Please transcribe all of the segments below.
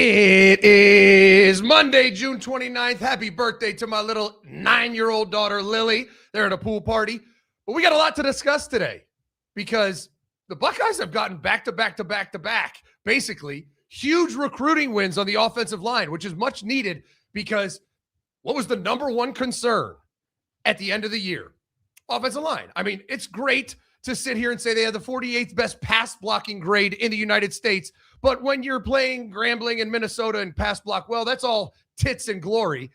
It is Monday, June 29th. Happy birthday to my little 9-year-old daughter, Lily. They're at a pool party. But we got a lot to discuss today because the Buckeyes have gotten back-to-back, basically, huge recruiting wins on the offensive line, which is much needed because what was the number one concern at the end of the year? Offensive line. I mean, it's great to sit here and say they have the 48th best pass blocking grade in the United States. But when you're playing Grambling and Minnesota and pass block, well, that's all tits and glory.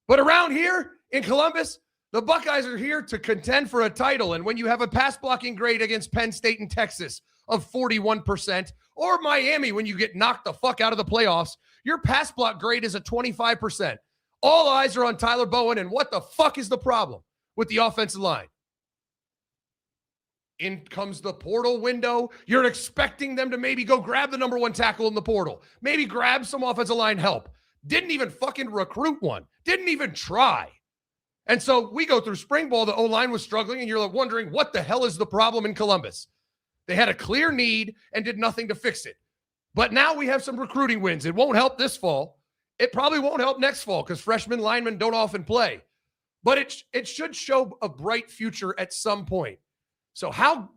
But around here in Columbus, the Buckeyes are here to contend for a title. And when you have a pass blocking grade against Penn State and Texas of 41%, or Miami when you get knocked the fuck out of the playoffs, your pass block grade is at 25%. All eyes are on Tyler Bowen. And what the fuck is the problem with the offensive line? In comes the portal window. You're expecting them to maybe go grab the number one tackle in the portal. Maybe grab some offensive line help. Didn't even fucking recruit one. Didn't even try. And so we go through spring ball. The O-line was struggling, and you're wondering, what the hell is the problem in Columbus? They had a clear need and did nothing to fix it. But now we have some recruiting wins. It won't help this fall. It probably won't help next fall because freshman linemen don't often play. But it should show a bright future at some point. So how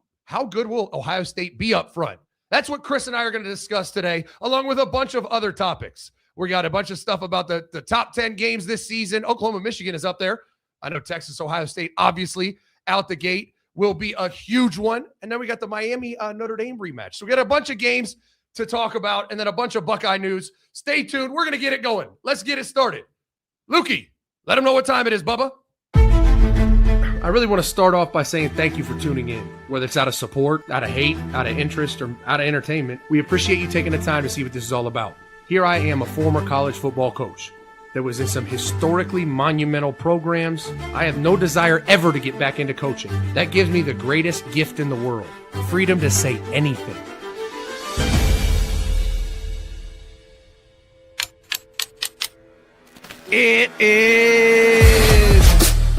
good will Ohio State be up front? That's what Chris and I are going to discuss today, along with a bunch of other topics. We got a bunch of stuff about the top 10 games this season. Oklahoma, Michigan is up there. I know Texas, Ohio State, obviously, out the gate will be a huge one. And then we got the Miami Notre Dame rematch. So we got a bunch of games to talk about and then a bunch of Buckeye news. Stay tuned. We're going to get it going. Let's get it started. Lukey, let them know what time it is, Bubba. I really want to start off by saying thank you for tuning in. Whether it's out of support, out of hate, out of interest, or out of entertainment, we appreciate you taking the time to see what this is all about. Here I am, a former college football coach that was in some historically monumental programs. I have no desire ever to get back into coaching. That gives me the greatest gift in the world, freedom to say anything. It is.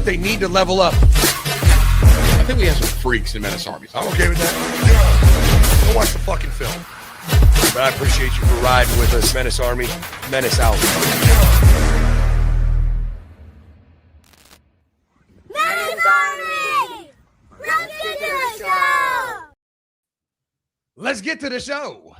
They need to level up. I think we have some freaks in Menace Army. I'm okay with that. Go watch the fucking film. But I appreciate you for riding with us, Menace Army. Menace out. Menace Army! Let's get to the show! Let's get to the show.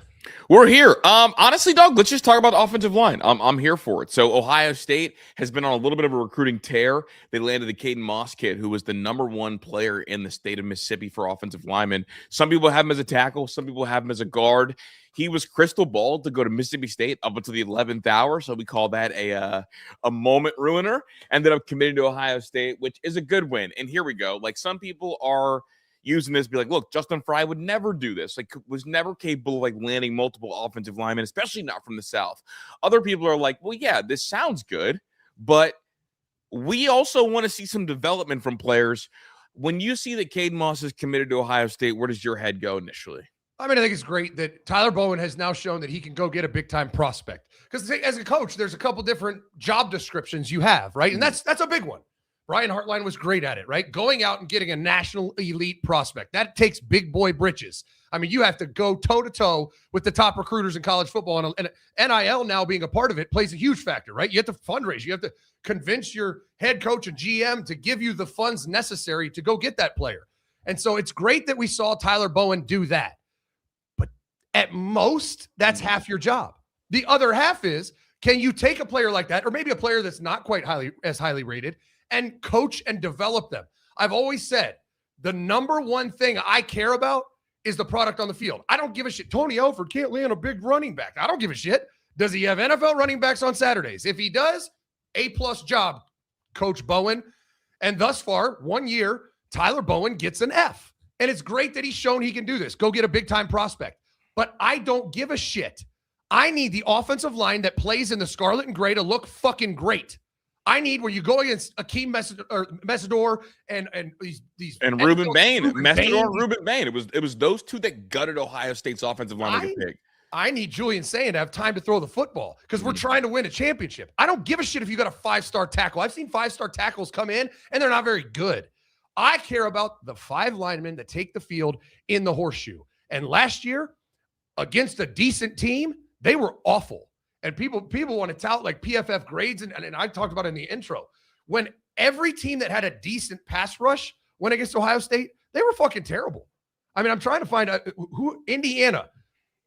We're here. Honestly, Doug, let's just talk about the offensive line. I'm here for it. So Ohio State has been on a little bit of a recruiting tear. They landed the Caden Moss kid, who was the number one player in the state of Mississippi for offensive linemen. Some people have him as a tackle. Some people have him as a guard. He was crystal balled to go to Mississippi State up until the 11th hour, so we call that a moment ruiner. Ended up committing to Ohio State, which is a good win. And here we go. Like, some people are using this to be like, look, Justin Fry would never do this. Like, was never capable of like landing multiple offensive linemen, especially not from the South. Other people are like, well, yeah, this sounds good, but we also want to see some development from players. When you see that Caden Moss is committed to Ohio State, where does your head go initially? I mean, I think it's great that Tyler Bowen has now shown that he can go get a big-time prospect. Because as a coach, there's a couple different job descriptions you have, right? And that's a big one. Brian Hartline was great at it, right? Going out and getting a national elite prospect. That takes big boy britches. I mean, you have to go toe-to-toe with the top recruiters in college football. And NIL now being a part of it plays a huge factor, right? You have to fundraise. You have to convince your head coach and GM to give you the funds necessary to go get that player. And so it's great that we saw Tyler Bowen do that. But at most, that's half your job. The other half is, can you take a player like that, or maybe a player that's not quite as highly rated, and coach and develop them? I've always said the number one thing I care about is the product on the field. I don't give a shit. Tony Elford can't land a big running back. I don't give a shit. Does he have NFL running backs on Saturdays? If he does, A+ job, Coach Bowen. And thus far, 1 year, Tyler Bowen gets an F. And it's great that he's shown he can do this. Go get a big-time prospect. But I don't give a shit. I need the offensive line that plays in the scarlet and gray to look fucking great. I need where you go against Akeem Messidor and these and Ruben Bain, Messidor and Ruben Bain. It was those two that gutted Ohio State's offensive line like a pig. I need Julian Sayin to have time to throw the football because we're trying to win a championship. I don't give a shit if you got a 5-star tackle. I've seen 5-star tackles come in and they're not very good. I care about the 5 linemen that take the field in the horseshoe. And last year, against a decent team, they were awful. And people want to tout like PFF grades, and I talked about it in the intro. When every team that had a decent pass rush went against Ohio State, they were fucking terrible. I mean, I'm trying to find out who Indiana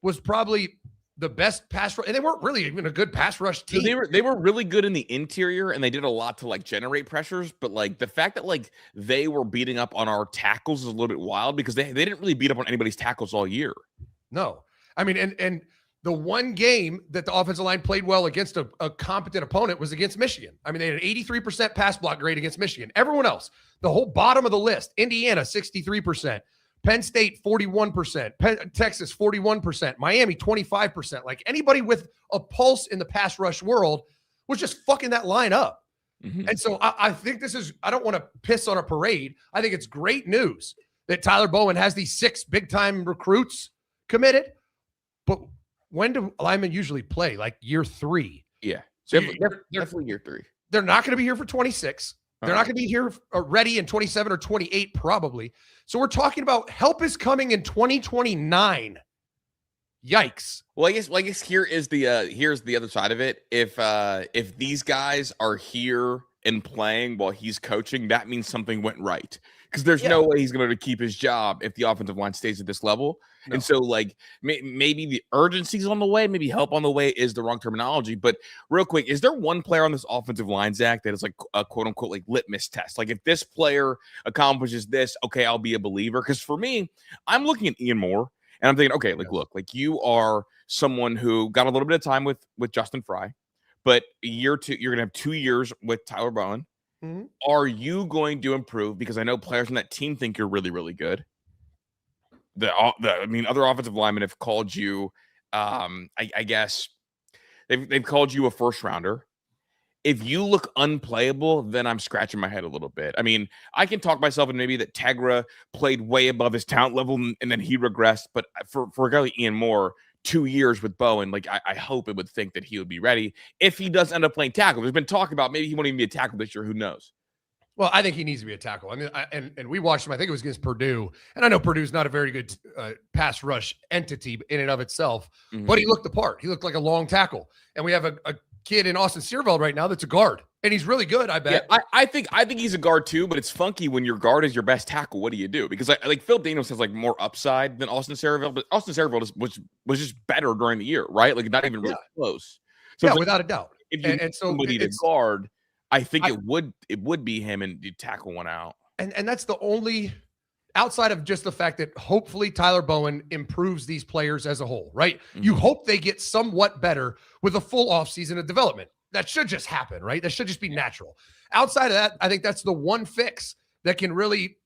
was probably the best pass rush, and they weren't really even a good pass rush team. So they were really good in the interior, and they did a lot to like generate pressures. But like the fact that like they were beating up on our tackles is a little bit wild because they didn't really beat up on anybody's tackles all year. No, I mean, and the one game that the offensive line played well against a competent opponent was against Michigan. I mean, they had an 83% pass block grade against Michigan. Everyone else, the whole bottom of the list, Indiana, 63%, Penn State, 41%, Texas, 41%, Miami, 25%. Like anybody with a pulse in the pass rush world was just fucking that line up. Mm-hmm. And so I think I don't want to piss on a parade. I think it's great news that Tyler Bowen has these 6 big-time recruits committed. But when do linemen usually play? Like year 3. Yeah. So they're definitely year 3. They're not going to be here for 26. They're not going to be here ready in 27 or 28 probably. So we're talking about help is coming in 2029. Yikes. Well, I guess here's the other side of it. If these guys are here and playing while he's coaching, that means something went right. Because there's no way he's going to keep his job if the offensive line stays at this level. No. And so, like, maybe the urgency's on the way, maybe help on the way is the wrong terminology. But real quick, is there one player on this offensive line, Zach, that is like a quote-unquote like litmus test? Like, if this player accomplishes this, okay, I'll be a believer. Because for me, I'm looking at Ian Moore, and I'm thinking, okay, like, look, like you are someone who got a little bit of time with Justin Fry, but you're going to have 2 years with Tyler Bowen. Mm-hmm. Are you going to improve? Because I know players on that team think you're really, really good. Other offensive linemen have called you, I guess they've called you a first rounder. If you look unplayable, then I'm scratching my head a little bit. I mean, I can talk myself and maybe that Tegra played way above his talent level and then he regressed. But for a guy like Ian Moore, 2 years with Bowen, like I hope it would think that he would be ready if he does end up playing tackle. There's been talk about maybe he won't even be a tackle this year. Who knows? Well, I think he needs to be a tackle. I mean, and we watched him. I think it was against Purdue, and I know Purdue's not a very good pass rush entity in and of itself, but he looked the part. He looked like a long tackle, and we have a kid in Austin Searveld right now that's a guard, and he's really good. I bet. Yeah, I think he's a guard too, but it's funky when your guard is your best tackle. What do you do? Because like Phil Daniels has like more upside than Austin Searveld, but Austin Searveld was just better during the year, right? Like not even really close. So without a doubt. If you need somebody to guard, I think it would be him and you tackle one out. And that's the only outside of just the fact that hopefully Tyler Bowen improves these players as a whole, right? Mm-hmm. You hope they get somewhat better with a full offseason of development. That should just happen, right? That should just be natural. Outside of that, I think that's the one fix that can really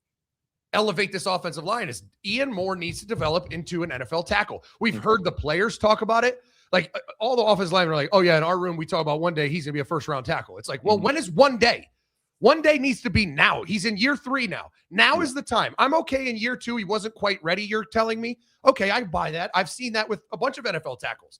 elevate this offensive line is Ian Moore needs to develop into an NFL tackle. We've heard the players talk about it. Like all the offensive linemen are like, oh yeah, in our room, we talk about one day he's going to be a first round tackle. It's like, well, when is one day? One day needs to be now. He's in year 3 now. Now is the time. I'm okay in year 2. He wasn't quite ready. You're telling me, okay, I buy that. I've seen that with a bunch of NFL tackles.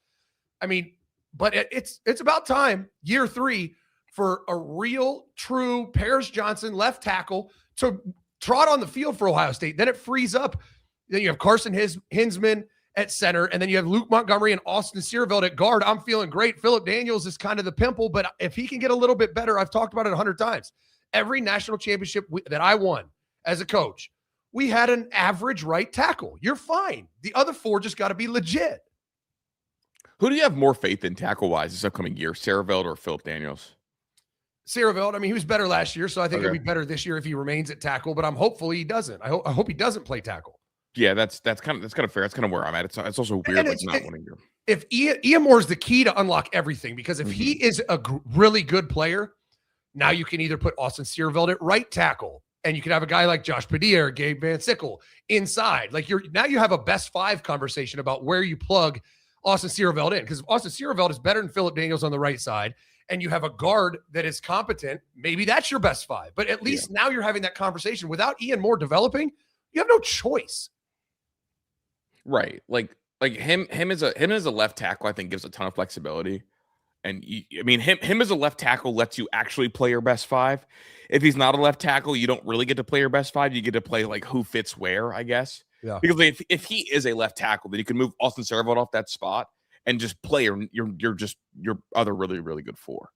I mean, but it's about time, year 3, for a real, true Paris Johnson left tackle to trot on the field for Ohio State. Then it frees up. Then you have Carson Hinsman at center, and then you have Luke Montgomery and Austin Searveld at guard. I'm feeling great. Phillip Daniels is kind of the pimple, but if he can get a little bit better, I've talked about it 100 times. Every national championship that I won as a coach, we had an average right tackle. You're fine. The other 4 just got to be legit. Who do you have more faith in tackle-wise this upcoming year, Searveld or Phillip Daniels? Searveld, I mean, he was better last year, so I think he'll be better this year if he remains at tackle, but I'm hopeful he doesn't. I hope he doesn't play tackle. Yeah, that's kind of fair. That's kind of where I'm at. It's also weird, like not winning here. If Ian Moore is the key to unlock everything, because if he is a really good player, now you can either put Austin Searveld at right tackle, and you can have a guy like Josh Padilla or Gabe Van Sickle inside. Like now you have a best 5 conversation about where you plug Austin Searveld in, because Austin Searveld is better than Phillip Daniels on the right side, and you have a guard that is competent. Maybe that's your best 5, but at least now you're having that conversation. Without Ian Moore developing, you have no choice. Right. Like him as a left tackle, I think gives a ton of flexibility. And him as a left tackle lets you actually play your best 5. If he's not a left tackle, you don't really get to play your best 5. You get to play like who fits where, I guess. Yeah. Because if he is a left tackle, then you can move Austin Searveld off that spot and just play your other really, really good 4.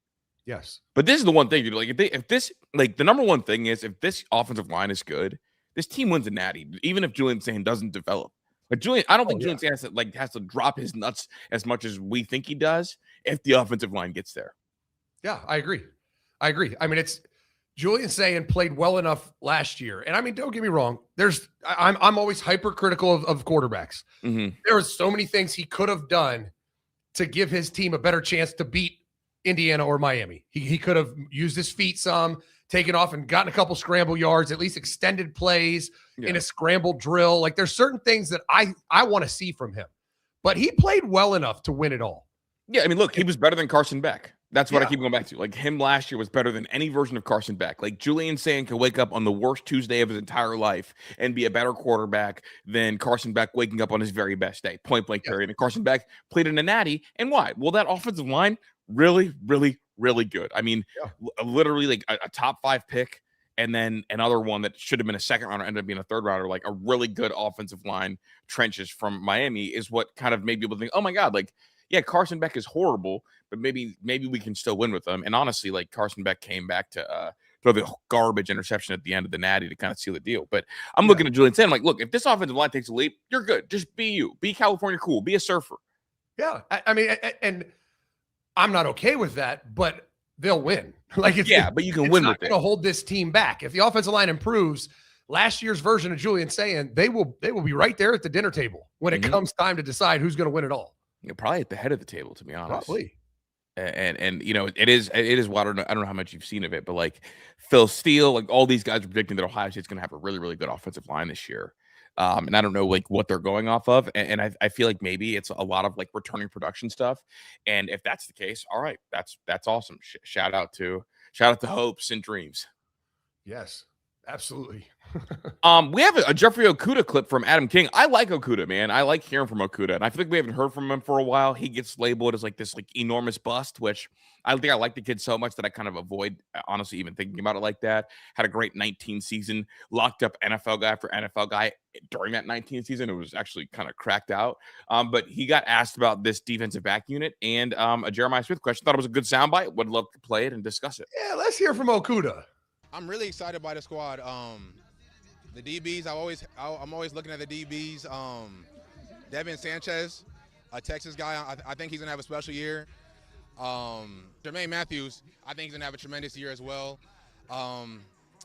Yes. But this is the one thing, dude. Like if this like the number one thing is if this offensive line is good, this team wins a natty, even if Julian Sain doesn't develop. Like I don't think Julian Sain has to drop his nuts as much as we think he does if the offensive line gets there. Yeah, I agree. I mean, it's Julian Sain played well enough last year. And I mean, don't get me wrong. I'm always hypercritical of quarterbacks. Mm-hmm. There was so many things he could have done to give his team a better chance to beat Indiana or Miami. He could have used his feet some, taken off and gotten a couple scramble yards, at least extended plays in a scramble drill. Like there's certain things that I want to see from him, but he played well enough to win it all. Yeah. I mean, look, he was better than Carson Beck. That's what I keep going back to. Like him last year was better than any version of Carson Beck. Like Julian Sain could wake up on the worst Tuesday of his entire life and be a better quarterback than Carson Beck waking up on his very best day. Point blank period. And Carson Beck played in a natty. And why? Well, that offensive line, really, really, really good. I mean, literally like a top 5 pick and then another one that should have been a second rounder ended up being a third rounder. Like a really good offensive line trenches from Miami is what kind of made people think, oh my God, like, yeah, Carson Beck is horrible, but maybe we can still win with them. And honestly, like Carson Beck came back to throw the garbage interception at the end of the natty to kind of seal the deal. But I'm looking at Julian Sain, I'm like, look, if this offensive line takes a leap, you're good. Just be you. Be California cool. Be a surfer. Yeah. I mean, and I'm not okay with that, but they'll win. Like but you can win with it. It's not going to hold this team back. If the offensive line improves, last year's version of Julian Sain, they will be right there at the dinner table when it comes time to decide who's going to win it all. You're probably at the head of the table, to be honest. Probably. And you know, it is wild. I don't know how much you've seen of it, but like Phil Steele, like all these guys are predicting that Ohio State's going to have a really, really good offensive line this year. And I don't know like what they're going off of. And I feel like maybe it's a lot of like returning production stuff. And if that's the case, all right, that's awesome. Shout out to hopes and dreams. Yes, absolutely. We have a Jeffrey Okudah clip from Adam King. I like Okudah, man. I like hearing from Okudah, and I feel like we haven't heard from him for a while. He gets labeled as like this like enormous bust, which I think I like the kid so much that I kind of avoid honestly even thinking about it like that. Had a great 19 season, locked up NFL guy for NFL guy during that 19 season. It was actually kind of cracked out. But he got asked about this defensive back unit and a Jeremiah Smith question. Thought it was a good soundbite. Would love to play it and discuss it. Yeah, let's hear from Okudah. I'm really excited by the squad. The DBs, I'm always looking at the DBs. Devin Sanchez, a Texas guy, I think he's gonna have a special year. Jermaine Matthews, I think he's gonna have a tremendous year as well.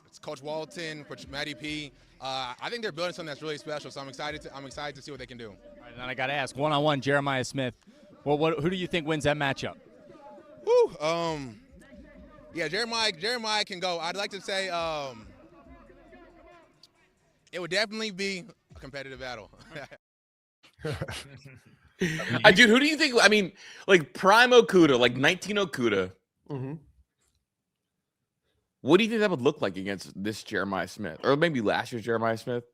It's Coach Walton, Coach Matty P. I think they're building something that's really special. So I'm excited to see what they can do. All right, then I got to ask, one-on-one, Jeremiah Smith. Who do you think wins that matchup? Whew, yeah, Jeremiah can go. I'd like to say. It would definitely be a competitive battle. Dude, who do you think? I mean, like prime Okudah, like 19 Okudah. Mm-hmm. What do you think that would look like against this Jeremiah Smith, or maybe last year's Jeremiah Smith?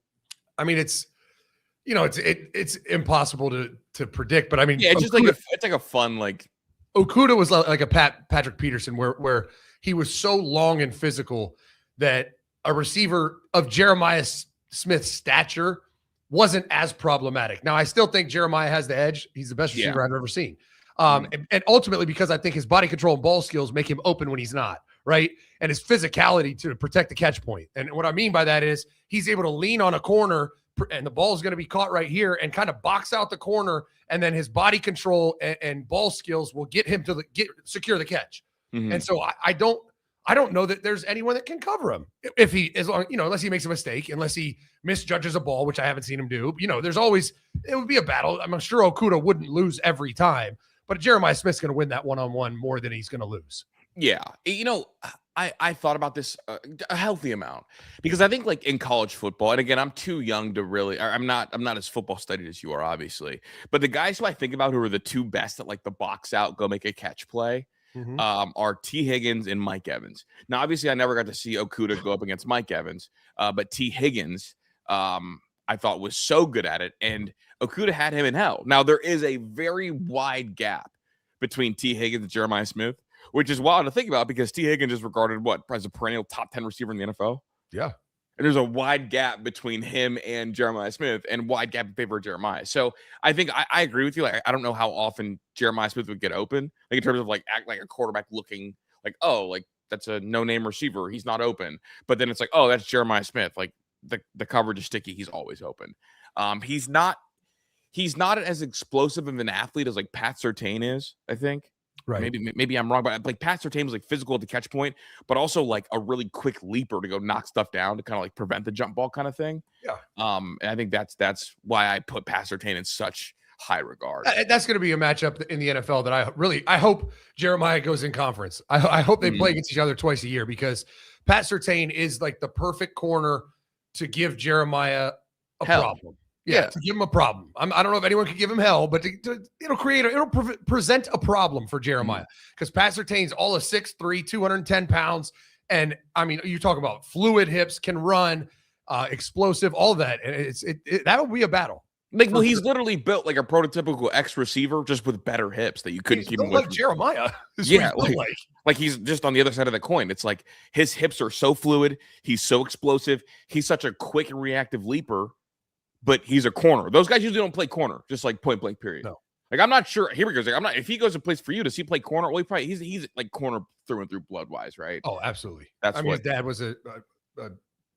I mean, it's impossible to predict, but I mean, yeah, it's just Okudah, it's like a fun like. Okudah was like a Patrick Peterson, where he was so long and physical that a receiver of Jeremiah Smith's stature wasn't as problematic. Now, I still think Jeremiah has the edge. He's the best receiver I've ever seen. And ultimately, because I think his body control and ball skills make him open when he's not, right? And his physicality to protect the catch point. And what I mean by that is he's able to lean on a corner and the ball is going to be caught right here and kind of box out the corner. And then his body control and ball skills will get him to secure the catch. Mm-hmm. And so I don't know that there's anyone that can cover him if he, as long, unless he makes a mistake, unless he misjudges a ball, which I haven't seen him do. There's always, it would be a battle. I'm sure Okudah wouldn't lose every time, but Jeremiah Smith's going to win that one-on-one more than he's going to lose. Yeah. I thought about this a healthy amount because I think like in college football, and again, I'm too young to really, I'm not as football studied as you are, obviously, but the guys who I think about who are the two best at like the box out, go make a catch play, are T. Higgins and Mike Evans. Now, obviously, I never got to see Okudah go up against Mike Evans, but T. Higgins, I thought was so good at it, and Okudah had him in hell. Now, there is a very wide gap between T. Higgins and Jeremiah Smith, which is wild to think about because T. Higgins is regarded as a perennial top 10 receiver in the NFL. Yeah. And there's a wide gap between him and Jeremiah Smith, and wide gap in favor of Jeremiah. So I think I agree with you. Like, I don't know how often Jeremiah Smith would get open, like in terms of like act like a quarterback looking like, oh, like that's a no-name receiver. He's not open. But then it's like, oh, that's Jeremiah Smith. Like the coverage is sticky. He's always open. He's not as explosive of an athlete as like Pat Surtain is, I think. Right. Maybe I'm wrong, but like Pat Surtain was like physical at the catch point, but also like a really quick leaper to go knock stuff down to kind of like prevent the jump ball kind of thing. Yeah. And I think that's why I put Pat Surtain in such high regard. That's going to be a matchup in the NFL that I hope Jeremiah goes in conference. I hope they play against each other twice a year, because Pat Surtain is like the perfect corner to give Jeremiah a problem. Yeah, to give him a problem. I don't know if anyone could give him hell, but it'll present a problem for Jeremiah, because Pat Surtain's all of 6'3", 210 pounds. And I mean, you talk about fluid hips, can run, explosive, all that. And that would be a battle. Like, well, he's literally built like a prototypical X receiver, just with better hips that you couldn't keep him with. Like Jeremiah. Yeah, like he's just on the other side of the coin. It's like his hips are so fluid. He's so explosive. He's such a quick and reactive leaper. But he's a corner. Those guys usually don't play corner, just like point blank period. No. Like, I'm not sure. Here we go. Like, I'm not. If he goes and plays for you, does he play corner? Well, he's like corner through and through blood wise, right? Oh, absolutely. His dad was a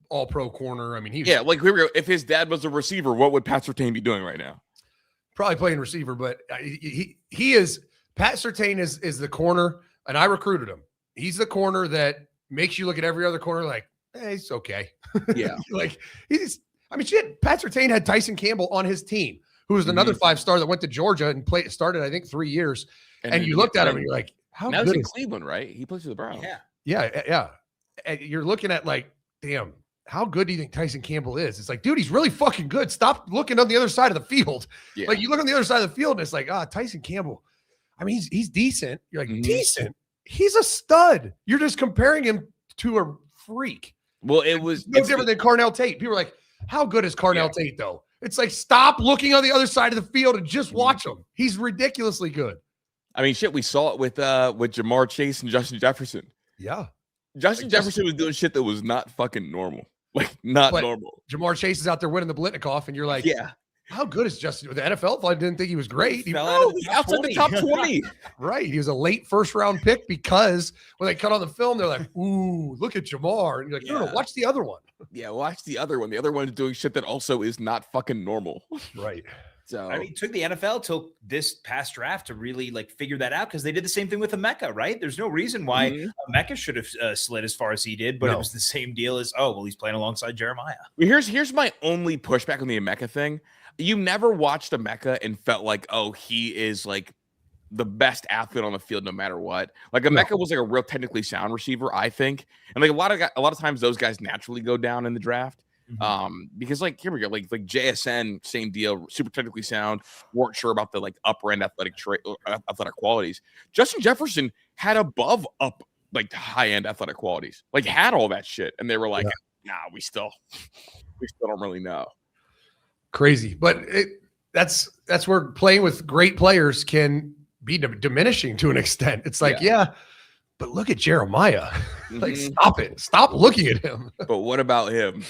all pro corner. I mean, like here we go. If his dad was a receiver, what would Pat Surtain be doing right now? Probably playing receiver, but he is Pat Surtain is the corner, and I recruited him. He's the corner that makes you look at every other corner like, hey, it's okay. Yeah, like shit. Pat Surtain had Tyson Campbell on his team, who was another 5-star that went to Georgia and started, I think, 3 years. And you looked at him and you're like, how now good he's in Cleveland, right? He plays for the Browns. Yeah. And you're looking at like, damn, how good do you think Tyson Campbell is? It's like, dude, he's really fucking good. Stop looking on the other side of the field. Yeah. Like, you look on the other side of the field and it's like, Tyson Campbell. I mean, he's decent. You're like, decent? He's a stud. You're just comparing him to a freak. Well, it's no different than Carnell Tate. People are like, how good is Carnell Tate, though? It's like, stop looking on the other side of the field and just watch him. He's ridiculously good. I mean, shit, we saw it with Jamar Chase and Justin Jefferson. Yeah. Justin Jefferson was doing shit that was not fucking normal. Like, not normal. Jamar Chase is out there winning the Blitnikoff, and you're like, yeah. How good is Justin? The NFL, I didn't think he was great. He fell out outside the top 20. Right. He was a late first-round pick, because when they cut on the film, they're like, ooh, look at Jamar. And you're like, no, watch the other one. Yeah, watch the other one. The other one is doing shit that also is not fucking normal. Right. So I mean, it took the NFL till this past draft to really like figure that out, because they did the same thing with Emeka, right? There's no reason why Emeka should have slid as far as he did, but it was the same deal as, he's playing alongside Jeremiah. Here's my only pushback on the Emeka thing. You never watched Emeka and felt like, he is like the best athlete on the field no matter what. Like, Emeka was like a real technically sound receiver, I think. And like a lot of times those guys naturally go down in the draft. Because like, here we go, like JSN, same deal, super technically sound, weren't sure about the like upper end athletic qualities. Justin Jefferson had above like high end athletic qualities, like had all that shit, and they were like, nah, we still don't really know. Crazy, but that's where playing with great players can be diminishing to an extent. It's like, but look at Jeremiah. Like, stop looking at him. But what about him?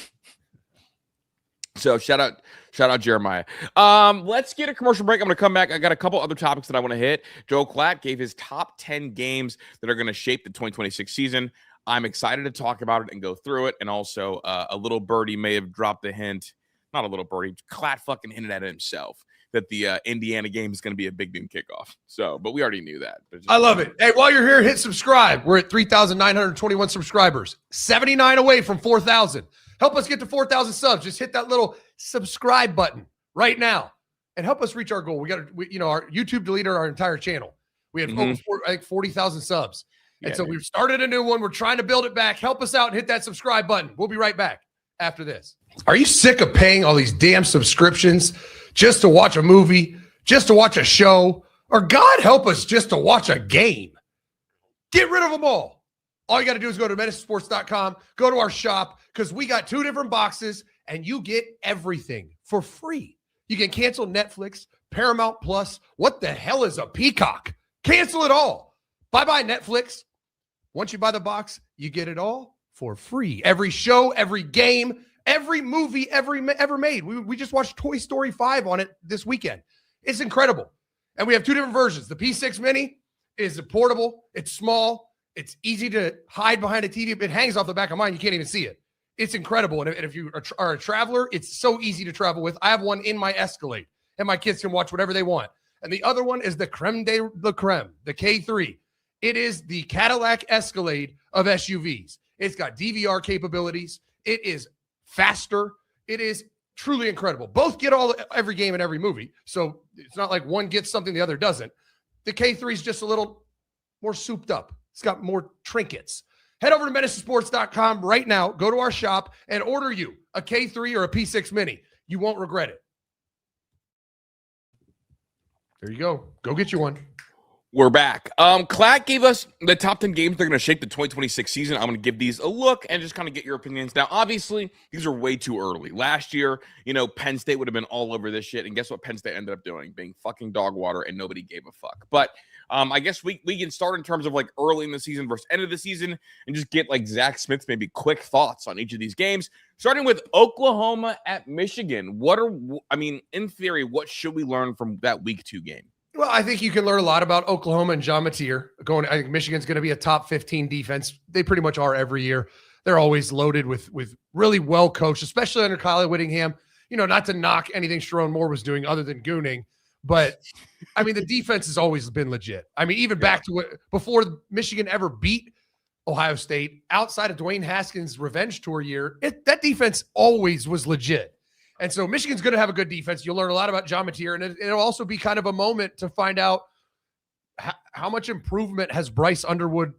So shout out Jeremiah. Let's get a commercial break. I'm going to come back. I got a couple other topics that I want to hit. Joe Klatt gave his top 10 games that are going to shape the 2026 season. I'm excited to talk about it and go through it. And also, a little birdie may have dropped a hint. Not a little birdie. Klatt fucking hinted at it himself that the Indiana game is going to be a big noon kickoff. So, but we already knew that. I love it. Hey, while you're here, hit subscribe. We're at 3,921 subscribers, 79 away from 4,000. Help us get to 4,000 subs. Just hit that little subscribe button right now and help us reach our goal. Our YouTube deleted our entire channel. We have over 40,000 subs. And so we've started a new one. We're trying to build it back. Help us out and hit that subscribe button. We'll be right back after this. Are you sick of paying all these damn subscriptions just to watch a movie, just to watch a show, or God help us, just to watch a game? Get rid of them all. All you got to do is go to menacesports.com, go to our shop, because we got 2 different boxes, and you get everything for free. You can cancel Netflix, Paramount Plus. What the hell is a Peacock? Cancel it all. Bye-bye, Netflix. Once you buy the box, you get it all for free. Every show, every game, every movie ever made. We just watched Toy Story 5 on it this weekend. It's incredible. And we have two different versions. The P6 Mini is portable. It's small. It's easy to hide behind a TV. It hangs off the back of mine. You can't even see it. It's incredible. And if you are a traveler, it's so easy to travel with. I have one in my Escalade, and my kids can watch whatever they want. And the other one is the creme de la creme, the K3. It is the Cadillac Escalade of SUVs. It's got DVR capabilities. It is faster. It is truly incredible. Both get every game and every movie. So it's not like one gets something the other doesn't. The K3 is just a little more souped up. It's got more trinkets. Head over to menacesports.com right now. Go to our shop and order you a K3 or a P6 Mini. You won't regret it. There you go. Go get you one. We're back. Clack gave us the top 10 games they're going to shape the 2026 season. I'm going to give these a look and just kind of get your opinions. Now, obviously, these are way too early. Last year, Penn State would have been all over this shit. And guess what Penn State ended up doing? Being fucking dog water, and nobody gave a fuck. But I guess we can start in terms of like early in the season versus end of the season and just get like Zach Smith's maybe quick thoughts on each of these games. Starting with Oklahoma at Michigan. In theory, what should we learn from that week 2 game? Well, I think you can learn a lot about Oklahoma and John Mateer. I think Michigan's going to be a top 15 defense. They pretty much are every year. They're always loaded with really well coached, especially under Kyle Whittingham. Not to knock anything Sharon Moore was doing other than gooning, but the defense has always been legit. Even back to before Michigan ever beat Ohio State, outside of Dwayne Haskins' revenge tour year, that defense always was legit. And so Michigan's going to have a good defense. You'll learn a lot about John Mateer, and it'll also be kind of a moment to find out how much improvement has Bryce Underwood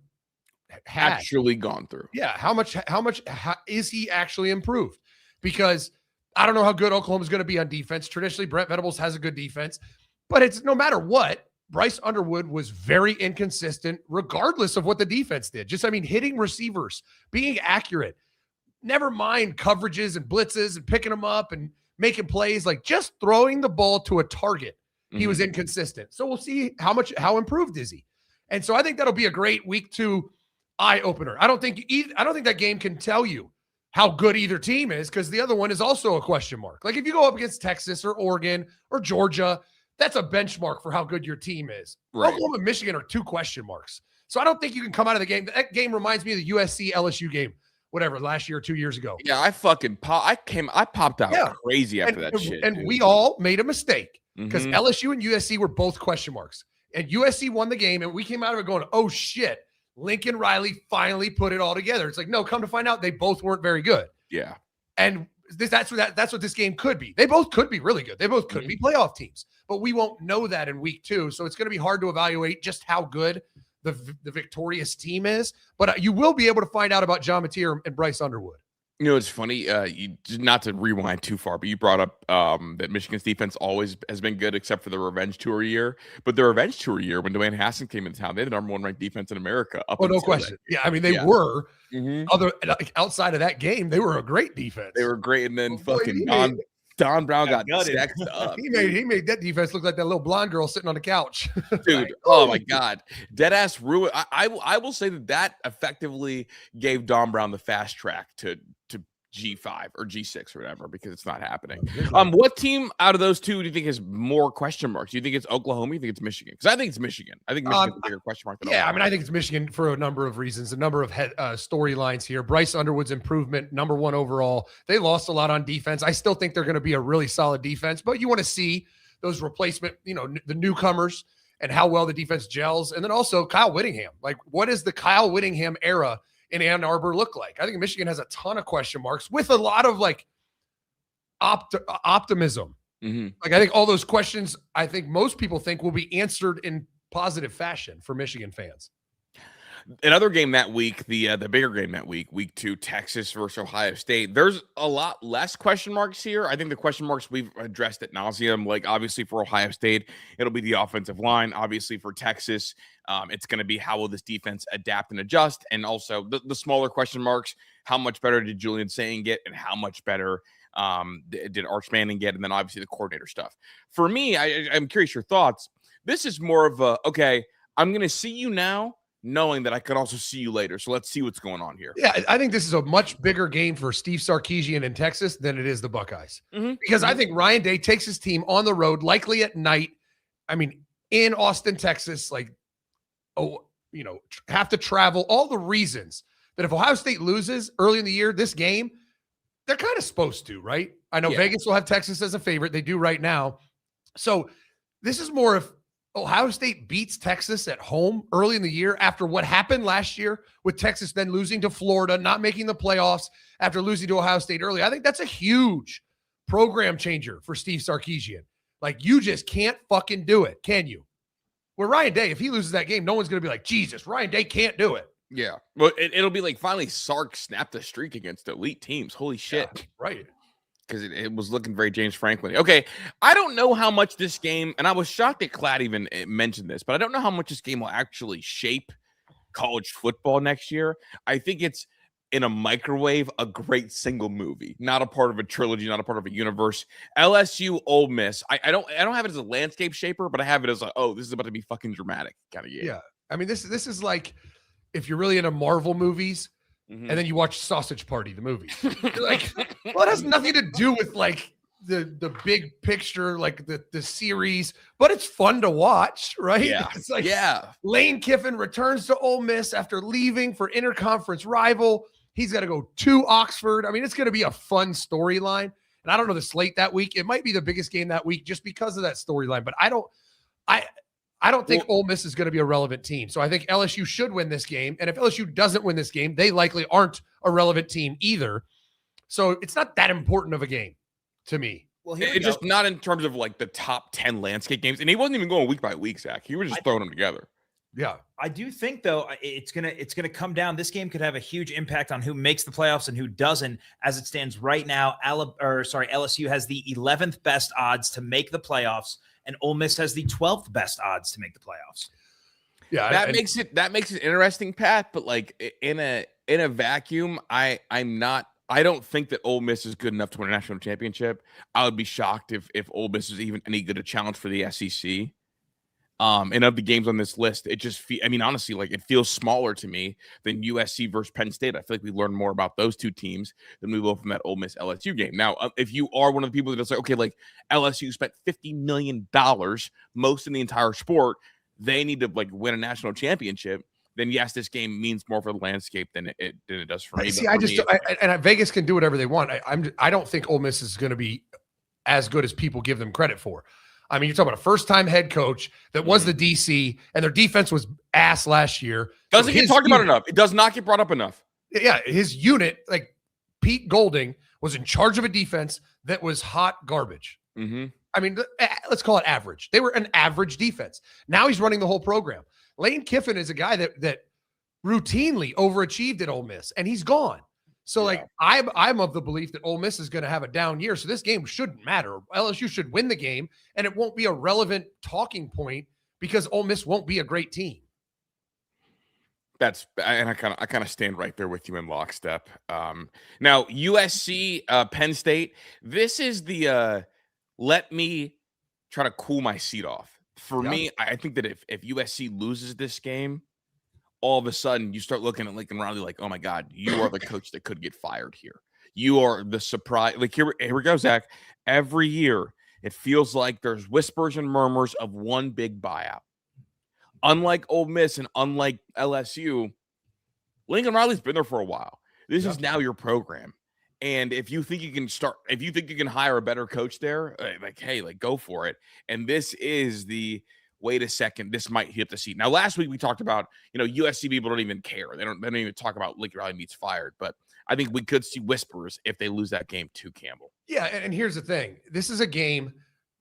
actually gone through. Yeah, how much is he actually improved? Because I don't know how good Oklahoma's going to be on defense. Traditionally, Brent Venables has a good defense, but it's no matter what, Bryce Underwood was very inconsistent regardless of what the defense did. Hitting receivers, being accurate. Never mind coverages and blitzes and picking them up and making plays, like just throwing the ball to a target. He was inconsistent. So we'll see how improved is he. And so I think that'll be a great week 2 eye opener. I don't think that game can tell you how good either team is, because the other one is also a question mark. Like if you go up against Texas or Oregon or Georgia, that's a benchmark for how good your team is. Right. Oklahoma and Michigan are 2 question marks. So I don't think you can come out of the game. That game reminds me of the USC LSU game. Whatever, last year or 2 years ago. Yeah, I popped out crazy after that shit. And we all made a mistake because LSU and USC were both question marks. And USC won the game, and we came out of it going, oh shit, Lincoln Riley finally put it all together. It's like, no, come to find out, they both weren't very good. Yeah. And that's what this game could be. They both could be really good. They both could be playoff teams, but we won't know that in week 2. So it's going to be hard to evaluate just how good the victorious team is, but you will be able to find out about John Mateer and Bryce Underwood. It's funny, not to rewind too far, but you brought up that Michigan's defense always has been good except for the revenge tour year. But the revenge tour year, when Dwayne Haskins came into town, they had the number 1 ranked defense in America. No question. That. Yeah, they were. Outside of that game, they were a great defense. They were great, and then Don Brown got sexed up. He made that defense look like that little blonde girl sitting on the couch. Dude, oh my God. Deadass ruin. I will say that effectively gave Don Brown the fast track to G5 or G6 or whatever, because it's not happening. What team out of those 2 do you think has more question marks? Do you think it's Oklahoma? Do you think it's Michigan? Because I think it's Michigan. I think Michigan's a bigger question mark than Oklahoma. I think it's Michigan for a number of reasons, a number of storylines here. Bryce Underwood's improvement, number 1 overall. They lost a lot on defense. I still think they're going to be a really solid defense, but you want to see those replacement, the newcomers and how well the defense gels. And then also Kyle Whittingham. Like, what is the Kyle Whittingham era in Ann Arbor look like? I think Michigan has a ton of question marks with a lot of like optimism. Like I think all those questions, I think most people think will be answered in positive fashion for Michigan fans. Another game that week, the bigger game that week 2, Texas versus Ohio State. There's a lot less question marks here. I think the question marks we've addressed at nauseum. Like obviously for Ohio State, it'll be the offensive line. Obviously for Texas, it's going to be how will this defense adapt and adjust, and also the smaller question marks. How much better did Julian Sayin get, and how much better did Arch Manning get, and then obviously the coordinator stuff. For me, I'm curious your thoughts. This is more of a okay. I'm going to see you now. knowing that I could also see you later. So let's see what's going on here. Yeah, I think this is a much bigger game for Steve Sarkisian in Texas than it is the Buckeyes. Because I think Ryan Day takes his team on the road, likely at night. I mean, in Austin, Texas, have to travel. All the reasons that if Ohio State loses early in the year, this game, they're kind of supposed to, right? I know Vegas will have Texas as a favorite. They do right now. So this is more if Ohio State beats Texas at home early in the year after what happened last year with Texas then losing to Florida, not making the playoffs after losing to Ohio State early. I think that's a huge program changer for Steve Sarkisian. Like, you just can't fucking do it, can you? Where Ryan Day, if he loses that game, no one's going to be like, Jesus, Ryan Day can't do it. Yeah. Well, it'll be like finally Sark snapped a streak against elite teams. Holy shit. Yeah, right. Because it was looking very James Franklin. Okay, I don't know how much this game, and I was shocked that Clad even mentioned this, but I don't know how much this game will actually shape college football next year. I think it's in a microwave, a great single movie, not a part of a trilogy, not a part of a universe. LSU, Ole Miss. I don't have it as a landscape shaper, but I have it as this is about to be fucking dramatic kind of game. Yeah, I mean this is like if you're really into Marvel movies. And then you watch Sausage Party, the movie. You're like, well, it has nothing to do with like the big picture, like the series, but it's fun to watch, right? Yeah. It's like, Lane Kiffin returns to Ole Miss after leaving for interconference rival. He's got to go to Oxford. I mean, it's going to be a fun storyline. And I don't know the slate that week. It might be the biggest game that week just because of that storyline, but I don't think Ole Miss is going to be a relevant team. So I think LSU should win this game. And if LSU doesn't win this game, they likely aren't a relevant team either. So it's not that important of a game to me. Well, it's just not in terms of like the top 10 landscape games. And he wasn't even going week by week, Zach. He was just throwing them together. Yeah. I do think, though, it's gonna come down. This game could have a huge impact on who makes the playoffs and who doesn't. As it stands right now, LSU has the 11th best odds to make the playoffs, and Ole Miss has the 12th best odds to make the playoffs. Yeah, that makes it interesting, Pat. But like in a vacuum, I don't think that Ole Miss is good enough to win a national championship. I would be shocked if Ole Miss is even any good a challenge for the SEC. And of the games on this list, it just honestly, like it feels smaller to me than USC versus Penn State. I feel like we learn more about those two teams than we will from that Ole Miss LSU game. Now, if you are one of the people that is like, okay, like LSU spent $50 million, most in the entire sport, they need to like win a national championship. Then yes, this game means more for the landscape than it does for me. See, Vegas can do whatever they want. I don't think Ole Miss is going to be as good as people give them credit for. I mean, you're talking about a first-time head coach that was the DC, and their defense was ass last year. Doesn't get talked about enough. It does not get brought up enough. Yeah, his unit, like Pete Golding, was in charge of a defense that was hot garbage. I mean, let's call it average. They were an average defense. Now he's running the whole program. Lane Kiffin is a guy that routinely overachieved at Ole Miss, and he's gone. So, I'm of the belief that Ole Miss is going to have a down year. So this game shouldn't matter. LSU should win the game, and it won't be a relevant talking point because Ole Miss won't be a great team. I kind of stand right there with you in lockstep. Now USC, Penn State. This is the let me try to cool my seat off. For me, I think that if USC loses this game, all of a sudden you start looking at Lincoln Riley like, oh my God, you are the coach that could get fired here. You are the surprise. Like here we go, Zach. Every year it feels like there's whispers and murmurs of one big buyout. Unlike Ole Miss and unlike LSU, Lincoln Riley's been there for a while. This is now your program. And if you think you can hire a better coach there, go for it. And this is the wait a second, this might hit the seat. Now, last week we talked about, USC people don't even care. They don't even talk about Lincoln Riley needs fired. But I think we could see whispers if they lose that game to Campbell. Yeah, and here's the thing. This is a game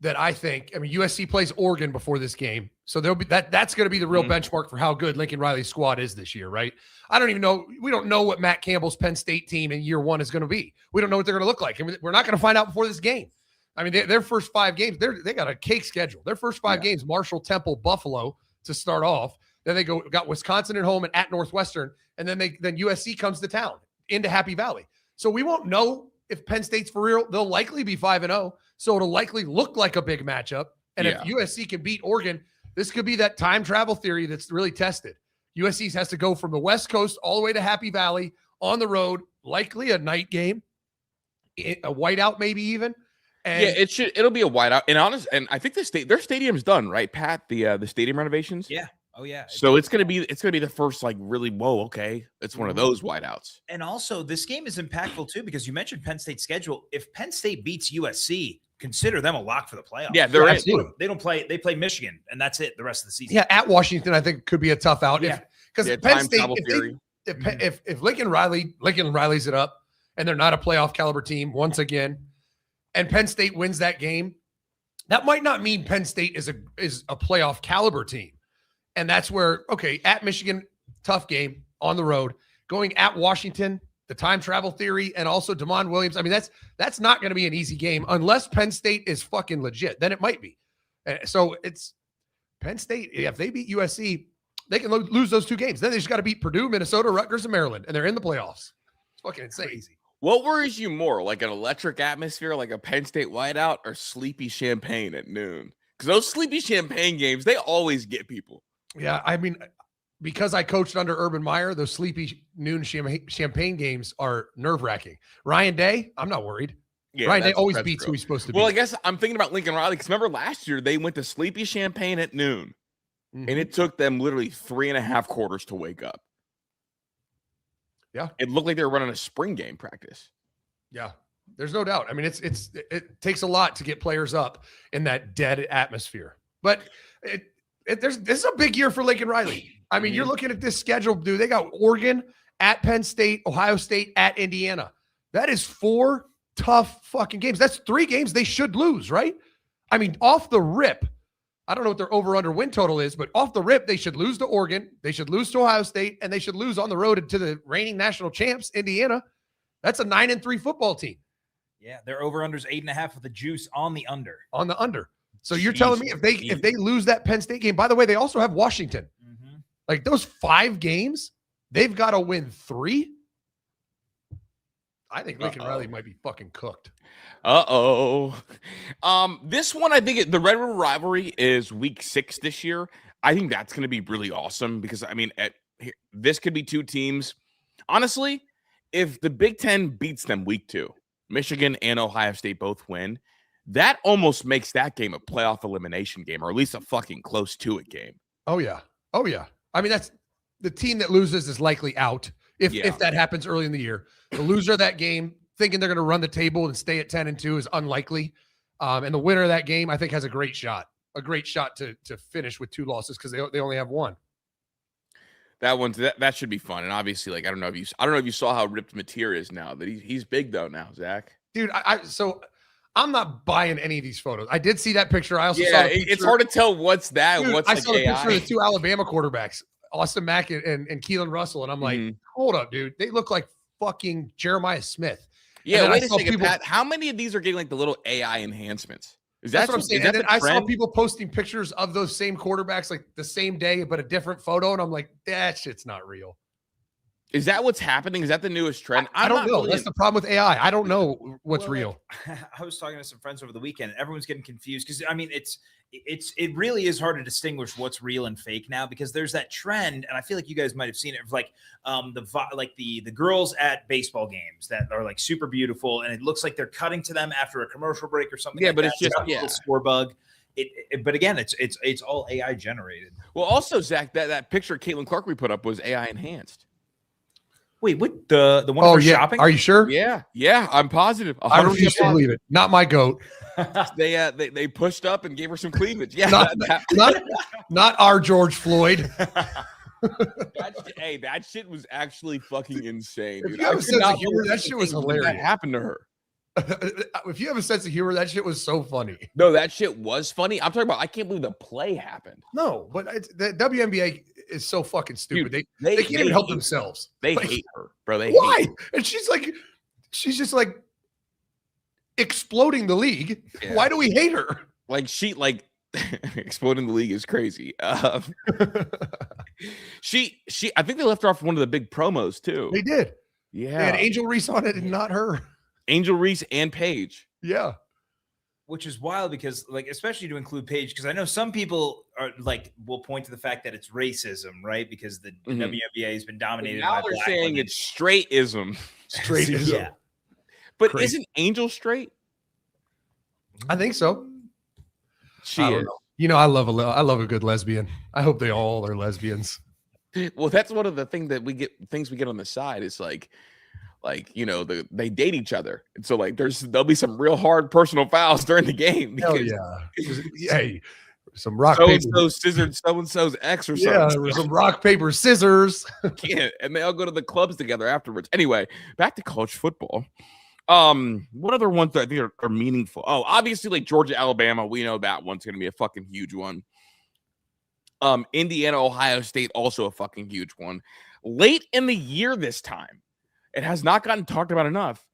that I think, USC plays Oregon before this game. So there'll be that's going to be the real benchmark for how good Lincoln Riley's squad is this year, right? I don't even know. We don't know what Matt Campbell's Penn State team in year one is going to be. We don't know what they're going to look like. And we're not going to find out before this game. I mean, their first 5 games, they got a cake schedule. Their first 5 games, Marshall, Temple, Buffalo to start off. Then they got Wisconsin at home and at Northwestern. And then USC comes to town into Happy Valley. So we won't know if Penn State's for real. They'll likely be 5-0. So it'll likely look like a big matchup. And if USC can beat Oregon, this could be that time travel theory that's really tested. USC has to go from the West Coast all the way to Happy Valley on the road, likely a night game, a whiteout maybe even. And it'll be a whiteout. And I think their stadium's done, right, Pat? The stadium renovations. Yeah. Oh yeah. So it's gonna be the first like really it's one of those whiteouts. And also this game is impactful too because you mentioned Penn State's schedule. If Penn State beats USC, consider them a lock for the playoffs. Yeah, they don't play. They play Michigan, and that's it. The rest of the season. Yeah, at Washington, I think could be a tough out. Yeah, because Penn State, if Lincoln Riley's it up, and they're not a playoff caliber team once again, and Penn State wins that game, that might not mean Penn State is a playoff caliber team. And that's where, at Michigan, tough game on the road. Going at Washington, the time travel theory, and also DeMond Williams. I mean, that's not going to be an easy game unless Penn State is fucking legit. Then it might be. So it's Penn State. If they beat USC, they can lose those 2 games. Then they just got to beat Purdue, Minnesota, Rutgers, and Maryland, and they're in the playoffs. It's fucking insane. What worries you more, like an electric atmosphere, like a Penn State whiteout, or sleepy Champaign at noon? Because those sleepy Champaign games, they always get people. Yeah, I mean, because I coached under Urban Meyer, those sleepy noon Champaign games are nerve-wracking. Ryan Day, I'm not worried. Yeah, Ryan Day always beats who he's supposed to be. Well, I guess I'm thinking about Lincoln Riley because remember last year they went to sleepy Champaign at noon, and it took them literally 3.5 quarters to wake up. Yeah, it looked like they were running a spring game practice. Yeah, there's no doubt. I mean, it takes a lot to get players up in that dead atmosphere, but this is a big year for Lincoln Riley. I mean, you're looking at this schedule, dude. They got Oregon at Penn State, Ohio State at Indiana. That is 4 tough fucking games. That's 3 games they should lose, right? I mean, off the rip, I don't know what their over-under win total is, but off the rip, they should lose to Oregon, they should lose to Ohio State, and they should lose on the road to the reigning national champs, Indiana. That's a 9-3 football team. Yeah, their over-under's 8.5 with the juice on the under. On the under. So you're telling me if they lose that Penn State game, by the way, they also have Washington. Like those 5 games, they've got to win 3. I think Lincoln Riley might be fucking cooked. This one, I think the Red River rivalry is week 6 this year. I think that's going to be really awesome because, I mean, this could be 2 teams. Honestly, if the Big Ten beats them week 2, Michigan and Ohio State both win, that almost makes that game a playoff elimination game, or at least a fucking close to it game. Oh, yeah. I mean, that's the team that loses is likely out if that happens early in the year. The loser of that game, thinking they're going to run the table and stay at 10-2, is unlikely. And the winner of that game, I think, has a great shot to finish with 2 losses because they only have 1. That should be fun. And obviously, like I don't know if you saw how ripped Mateer is now. That he's big though now, Zach. Dude, I'm not buying any of these photos. I did see that picture. I also saw a picture. It's hard to tell what's that. Dude, what's I like saw the AI. picture of the 2 Alabama quarterbacks, Austin Mack and Keelan Russell, and I'm like, hold up, dude. They look like fucking Jeremiah Smith. Yeah, wait a second, Pat. How many of these are getting like the little AI enhancements? That's what I'm saying. And then I saw people posting pictures of those same quarterbacks like the same day, but a different photo, and I'm like, that shit's not real. Is that what's happening? Is that the newest trend? I don't know. That's the problem with AI. I don't know what's real. I was talking to some friends over the weekend. Everyone's getting confused because I mean, it really is hard to distinguish what's real and fake now because there's that trend, and I feel like you guys might have seen it. Of like the girls at baseball games that are like super beautiful, and it looks like they're cutting to them after a commercial break or something. Yeah, like but that. it's just a little score bug. But again, it's all AI generated. Well, also Zach, that picture Caitlin Clark we put up was AI enhanced. Wait, what the one for shopping? Are you sure? Yeah, I'm positive. I refuse to believe it. Not my goat. They pushed up and gave her some cleavage. Yeah, not our George Floyd. That shit was actually fucking insane. If you have a sense of humor, that shit was hilarious. That happened to her. If you have a sense of humor, that shit was so funny. No, that shit was funny. I'm talking about. I can't believe the play happened. No, but the WNBA is so fucking stupid. Dude, they can't even help themselves. They hate her, bro. Why? And she's just like exploding the league. Yeah. Why do we hate her? Exploding the league is crazy. She I think they left her off one of the big promos too. They did. Yeah. They had Angel Reese on it and not her. Angel Reese and Paige. Yeah. which is wild because, like, especially to include Paige, because I know some people are like will point to the fact that it's racism, right? Because the WNBA has been dominated. Now by they're black saying women. it's straightism. Straightism. Yeah. But Crazy. isn't Angel straight? I think so. She I don't is. know. You know, I love a good lesbian. I hope they all are lesbians. Well, that's one of the things we get on the side. Is like you know, they date each other, and so like there'll be some real hard personal fouls during the game. Hell Because yeah. Hey, some rock so paper. and so scissored so and so's ex or Yeah, something. there was some rock paper scissors. Can't, and they all go to the clubs together afterwards. Anyway, back to college football. What other ones that I think are meaningful? Oh, obviously, like Georgia, Alabama. We know that one's going to be a fucking huge one. Indiana, Ohio State, also a fucking huge one. Late in the year this time, it has not gotten talked about enough.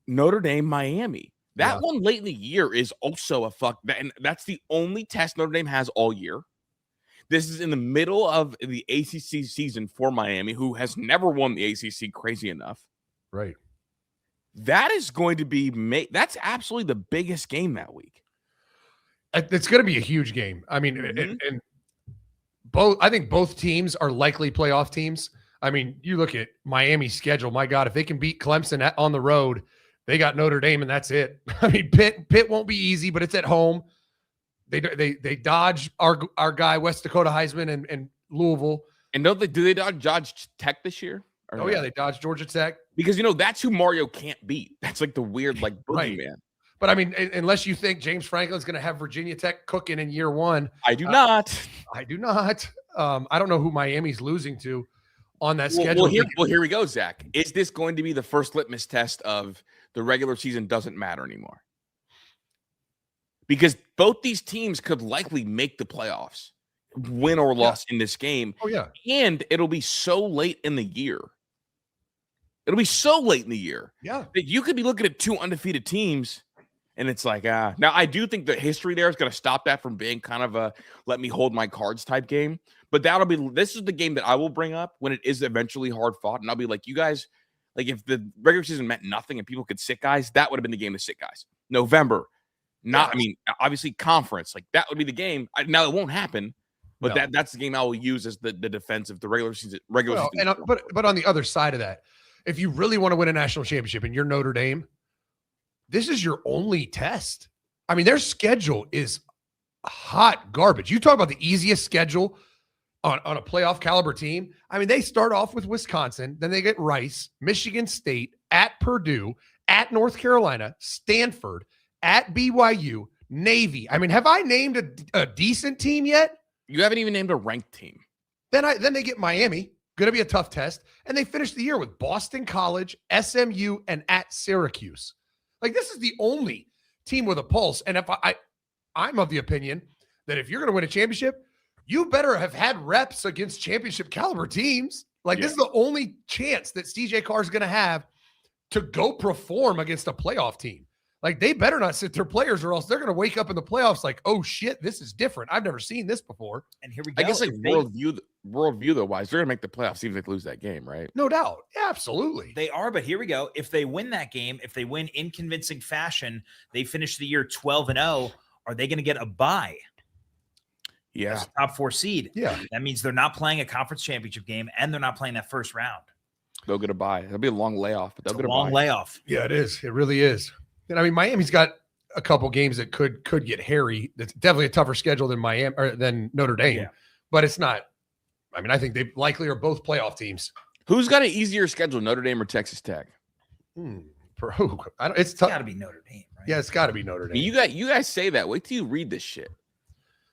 Notre Dame, Miami. That one late in the year is also and that's the only test Notre Dame has all year. This is in the middle of the ACC season for Miami, who has never won the ACC, crazy enough. Right. That is going to be that's absolutely the biggest game that week. It's going to be a huge game. I mean, and I think both teams are likely playoff teams. I mean, you look at Miami's schedule. My God, if they can beat Clemson on the road, they got Notre Dame, and that's it. I mean, Pitt won't be easy, but it's at home. They dodge our guy West Dakota Heisman and Louisville. And do they dodge Tech this year? Oh yeah, they dodged Georgia Tech because that's who Mario can't beat. That's like the weird boogeyman. Right. But I mean, unless you think James Franklin's going to have Virginia Tech cooking in year one, I do not. I do not. I don't know who Miami's losing to on that schedule. Here we go, Zach. Is this going to be the first litmus test of the regular season doesn't matter anymore? Because both these teams could likely make the playoffs, win or loss in this game. Oh, yeah. And it'll be so late in the year. It'll be so late in the year. Yeah. That you could be looking at two undefeated teams, and it's like, Now, I do think the history there is going to stop that from being kind of a let me hold my cards type game. But this is the game that I will bring up when it is eventually hard fought. And I'll be like, you guys, like if the regular season meant nothing and people could sit guys, that would have been the game to sit guys. November. I mean, obviously conference, like that would be the game. Now it won't happen, but that's the game I will use as the defense of the regular season. And but on the other side of that, if you really want to win a national championship and you're Notre Dame, this is your only test. I mean, their schedule is hot garbage. You talk about the easiest schedule on a playoff caliber team. I mean, they start off with Wisconsin, then they get Rice, Michigan State, at Purdue, at North Carolina, Stanford, at BYU, Navy. I mean, have I named a decent team yet? You haven't even named a ranked team. Then they get Miami, going to be a tough test, and they finish the year with Boston College, SMU, and at Syracuse. Like, this is the only team with a pulse. And if I'm of the opinion that if you're going to win a championship, you better have had reps against championship caliber teams. Like, this is the only chance that CJ Carr is going to have to go perform against a playoff team. Like, they better not sit their players, or else they're going to wake up in the playoffs like, oh shit, this is different. I've never seen this before. And here we go. I guess like worldview though wise, they're going to make the playoffs even if they lose that game, right? No doubt. Yeah, absolutely. They are, but here we go. If they win that game, if they win in convincing fashion, they finish the year 12-0. Are they going to get a bye? Yeah. As a top 4 seed. Yeah. That means they're not playing a conference championship game and they're not playing that first round. They'll get a bye. It'll be a long layoff, but they'll get a long bye. layoff. Yeah, it is. It really is. And I mean, Miami's got a couple games that could get hairy. That's definitely a tougher schedule than Miami or than Notre Dame, but it's not. I mean, I think they likely are both playoff teams. Who's got an easier schedule, Notre Dame or Texas Tech? It's tough. Got to be Notre Dame, right? Yeah, it's got to be Notre Dame. You guys say that. Wait till you read this shit.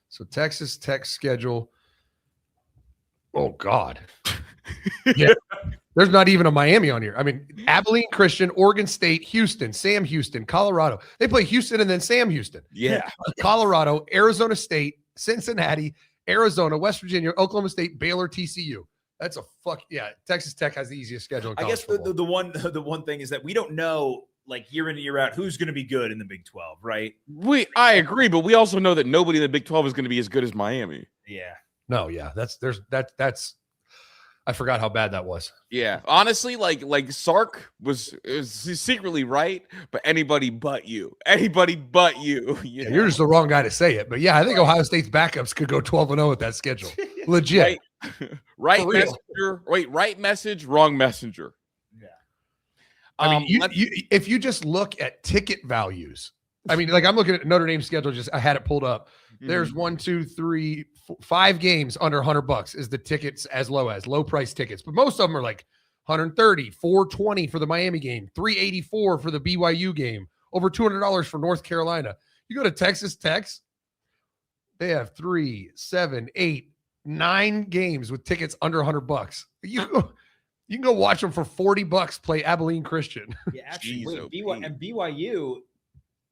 So Texas Tech schedule. Oh God. Yeah. There's not even a Miami on here. I mean, Abilene Christian, Oregon State, Houston, Sam Houston, Colorado. They play Houston and then Sam Houston. Yeah. Colorado, Arizona State, Cincinnati, Arizona, West Virginia, Oklahoma State, Baylor, TCU. That's a Texas Tech has the easiest schedule in I college guess football. the one thing is that we don't know like year in and year out who's going to be good in the Big 12, right? I agree, but we also know that nobody in the Big 12 is going to be as good as Miami. Yeah. No, yeah. That's I forgot how bad that was. Yeah, honestly, like Sark was secretly right, but anybody but you. Yeah, you're just the wrong guy to say it. But yeah, I think Ohio State's backups could go 12-0 with that schedule. Legit. Right For real. messenger. Wait, right message, wrong messenger. Yeah. I mean, if you just look at ticket values, I mean, like I'm looking at Notre Dame's schedule. Just I had it pulled up. There's 1, 2, 3, 4, 5 games under $100 is the tickets as low price tickets, but most of them are like 130, 420 for the Miami game, 384 for the BYU game, over $200 for North Carolina. You go to Texas Tech, they have 3, 7, 8, 9 games with tickets under $100. You can go watch them for $40. Play Abilene Christian. Yeah, actually, Jeez, BYU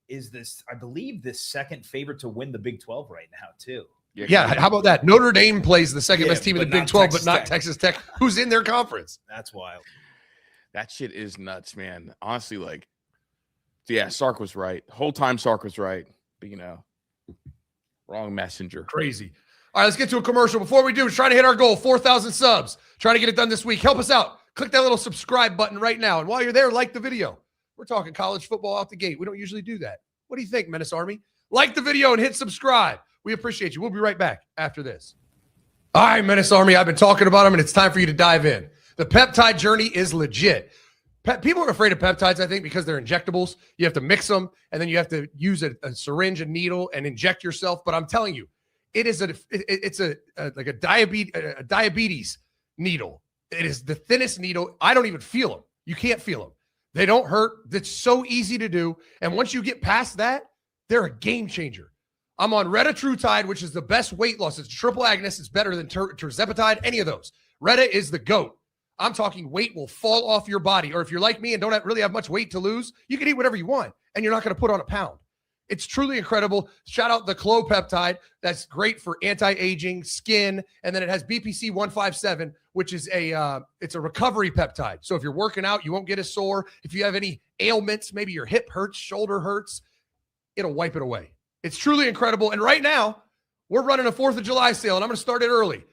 is this, I believe, the second favorite to win the Big 12 right now, too. Yeah, how about that? Notre Dame plays the second best team in the but Big not 12, Texas but not Tech. Texas Tech, who's in their conference. That's wild. That shit is nuts, man. Honestly, like, yeah, Sark was right. The whole time Sark was right, but wrong messenger. Crazy. All right, let's get to a commercial. Before we do, we're trying to hit our goal, 4,000 subs. Trying to get it done this week. Help us out. Click that little subscribe button right now. And while you're there, like the video. We're talking college football out the gate. We don't usually do that. What do you think, Menace Army? Like the video and hit subscribe. We appreciate you. We'll be right back after this. All right, Menace Army, I've been talking about them, and it's time for you to dive in. The peptide journey is legit. People are afraid of peptides, I think, because they're injectables. You have to mix them, and then you have to use a syringe and needle and inject yourself. But I'm telling you, it's like a diabetes needle. It is the thinnest needle. I don't even feel them. You can't feel them. They don't hurt. It's so easy to do. And once you get past that, they're a game changer. I'm on retatrutide, which is the best weight loss. It's triple agonist. It's better than tirzepatide, any of those. Reta is the GOAT. I'm talking weight will fall off your body. Or if you're like me and don't really have much weight to lose, you can eat whatever you want, and you're not going to put on a pound. It's truly incredible. Shout out the clopeptide. That's great for anti-aging, skin, and then it has BPC 157, which is it's a recovery peptide. So if you're working out, you won't get as sore. If you have any ailments, maybe your hip hurts, shoulder hurts, it'll wipe it away. It's truly incredible. And right now, we're running a 4th of July sale, and I'm going to start it early.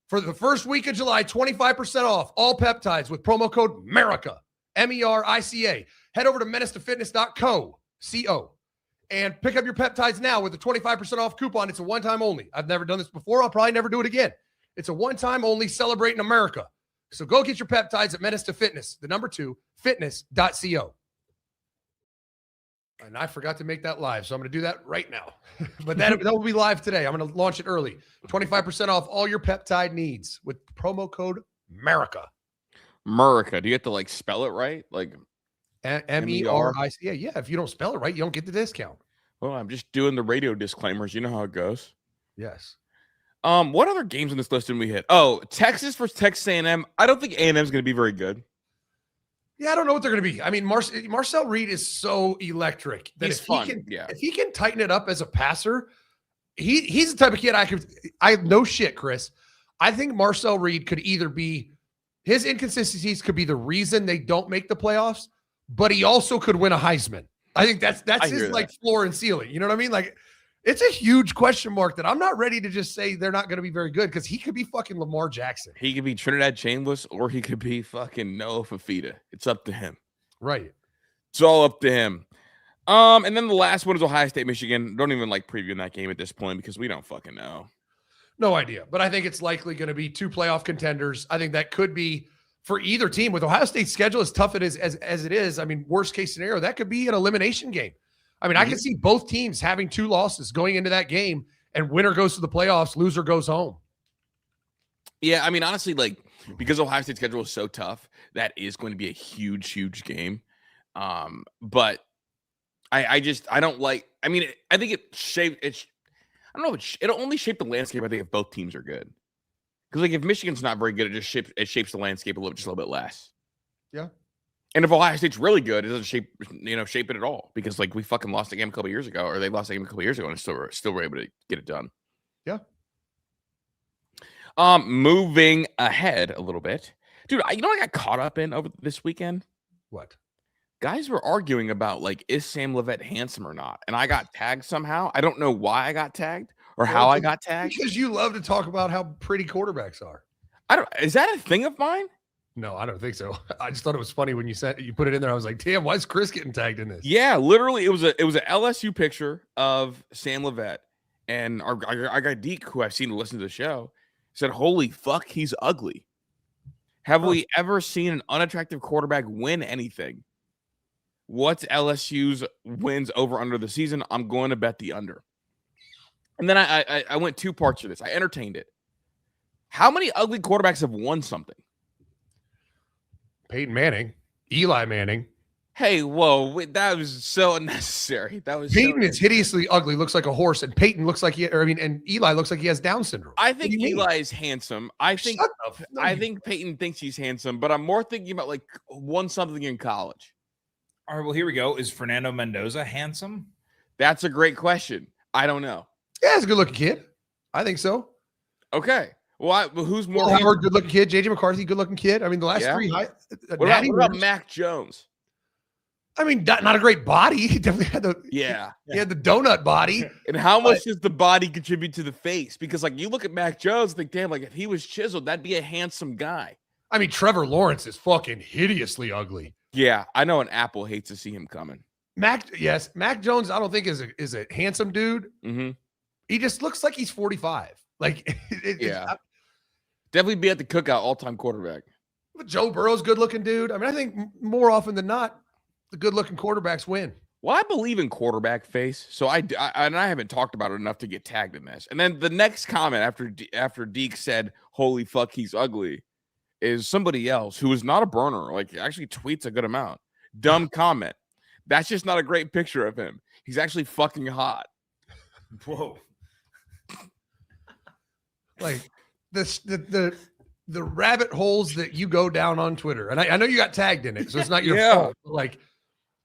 For the first week of July, 25% off all peptides with promo code MERICA, MERICA. Head over to menacetofitness.co, C-O, and pick up your peptides now with the 25% off coupon. It's a one-time only. I've never done this before. I'll probably never do it again. It's a one-time only celebrating America. So go get your peptides at Menace to Fitness, the number 2, fitness.co. And I forgot to make that live, so I'm going to do that right now. But that will be live today. I'm going to launch it early. 25% off all your peptide needs with promo code MERICA. Merica. Do you have to spell it right? Like MERICA. Yeah. If you don't spell it right, you don't get the discount. Well, I'm just doing the radio disclaimers. You know how it goes. Yes. What other games on this list did we hit? Oh, Texas versus Texas A&M. I don't think A&M is going to be very good. Yeah, I don't know what they're going to be. I mean, Marcel Reed is so electric that He's fun. If he can tighten it up as a passer, he's the type of kid I no shit, Chris. I think Marcel Reed could either be his inconsistencies could be the reason they don't make the playoffs, but he also could win a Heisman. I think that's his floor and ceiling. You know what I mean? Like, it's a huge question mark that I'm not ready to just say they're not going to be very good because he could be fucking Lamar Jackson. He could be Trinidad Chambliss or he could be fucking Noah Fafita. It's up to him. Right. It's all up to him. And then the last one is Ohio State, Michigan. Don't even previewing that game at this point because we don't fucking know. No idea. But I think it's likely going to be 2 playoff contenders. I think that could be for either team. With Ohio State's schedule as tough as it is, I mean, worst case scenario, that could be an elimination game. I mean, I can see both teams having 2 losses going into that game, and winner goes to the playoffs, loser goes home. Yeah, I mean, honestly, because Ohio State's schedule is so tough, that is going to be a huge, huge game. But I don't like. I mean, I think it shaped. I don't know. It'll only shape the landscape. I think if both teams are good, because if Michigan's not very good, it shapes the landscape a little bit less. Yeah. And if Ohio State's really good, it doesn't shape it at all because we fucking lost a game a couple years ago, or they lost a game a couple years ago, and still were able to get it done. Yeah. Moving ahead a little bit, dude. I got caught up in over this weekend. What? Guys were arguing about is Sam Leavitt handsome or not, and I got tagged somehow. I don't know why I got tagged or how I got tagged. Because you love to talk about how pretty quarterbacks are. Is that a thing of mine? No, I don't think so. I just thought it was funny when you put it in there. I was like, damn, why is Chris getting tagged in this? Yeah, literally, it was a LSU picture of Sam Levette, and our guy Deke, who I've seen listen to the show, said, "Holy fuck, he's ugly." Have we ever seen an unattractive quarterback win anything? What's LSU's wins over under the season? I'm going to bet the under. And then I went 2 parts of this. I entertained it. How many ugly quarterbacks have won something? Peyton Manning, Eli Manning. Hey, whoa, wait, that was so unnecessary. Peyton is hideously ugly, looks like a horse, and Peyton looks like and Eli looks like he has Down syndrome. I think Eli is handsome. I think Peyton thinks he's handsome, but I'm more thinking about like won something in college. All right, well, here we go. Is Fernando Mendoza handsome? That's a great question. I don't know. Yeah, he's a good looking kid. I think so. Okay. Well, who's more Howard, good looking kid. JJ McCarthy, good looking kid. I mean, the last 3 high. What about Mac Jones? I mean, not a great body. He definitely had he had the donut body. And how much does the body contribute to the face? Because like you look at Mac Jones, think, damn, like if he was chiseled, that'd be a handsome guy. I mean, Trevor Lawrence is fucking hideously ugly. Yeah, I know an Apple hates to see him coming. Mac Jones, I don't think is a handsome dude. Mm-hmm. He just looks like he's 45. Like, definitely be at the cookout all-time quarterback. Joe Burrow's good-looking dude. I mean, I think more often than not, the good-looking quarterbacks win. Well, I believe in quarterback face, so I haven't talked about it enough to get tagged in this. And then the next comment after Deke said, "Holy fuck, he's ugly," is somebody else who is not a burner, like actually tweets a good amount. Dumb comment. That's just not a great picture of him. He's actually fucking hot. Whoa. Like the rabbit holes that you go down on Twitter, and I know you got tagged in it, so it's not your fault. But like,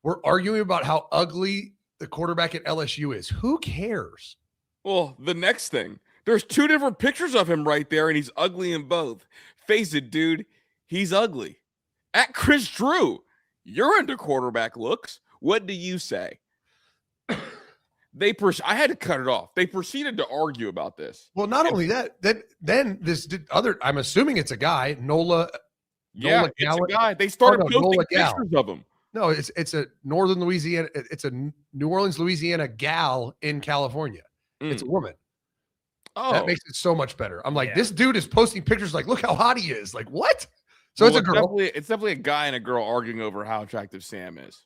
we're arguing about how ugly the quarterback at LSU is. Who cares? Well, the next thing, there's 2 different pictures of him right there, and he's ugly in both. Face it, dude, he's ugly. At Chris Drew, you're into quarterback looks. What do you say? I had to cut it off. They proceeded to argue about this. Well, not only that, then this other, I'm assuming it's a guy, Nola. Yeah, it's a guy. They started posting pictures of him. No, it's a Northern Louisiana. It's a New Orleans, Louisiana gal in California. It's a woman. Oh, that makes it so much better. I'm like, this dude is posting pictures like, look how hot he is. Like, what? So it's a girl. It's definitely a guy and a girl arguing over how attractive Sam is.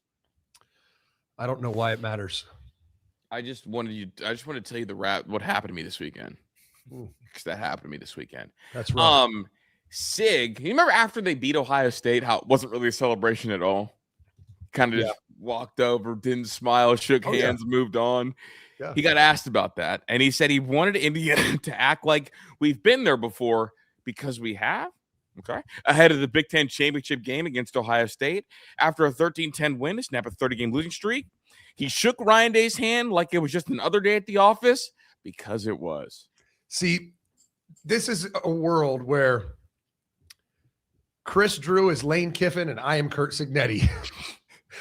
I don't know why it matters. I just wanted to tell you what happened to me this weekend. Because that happened to me this weekend. That's right. Sig, you remember after they beat Ohio State, how it wasn't really a celebration at all? Kind of just walked over, didn't smile, shook hands, moved on. Yeah. He got asked about that, and he said he wanted Indiana to act like we've been there before because we have. Okay. Ahead of the Big Ten championship game against Ohio State, after a 13-10 win to snap a 30-game losing streak, he shook Ryan Day's hand like it was just another day at the office because it was. See, this is a world where Chris Drew is Lane Kiffin and I am Curt Cignetti.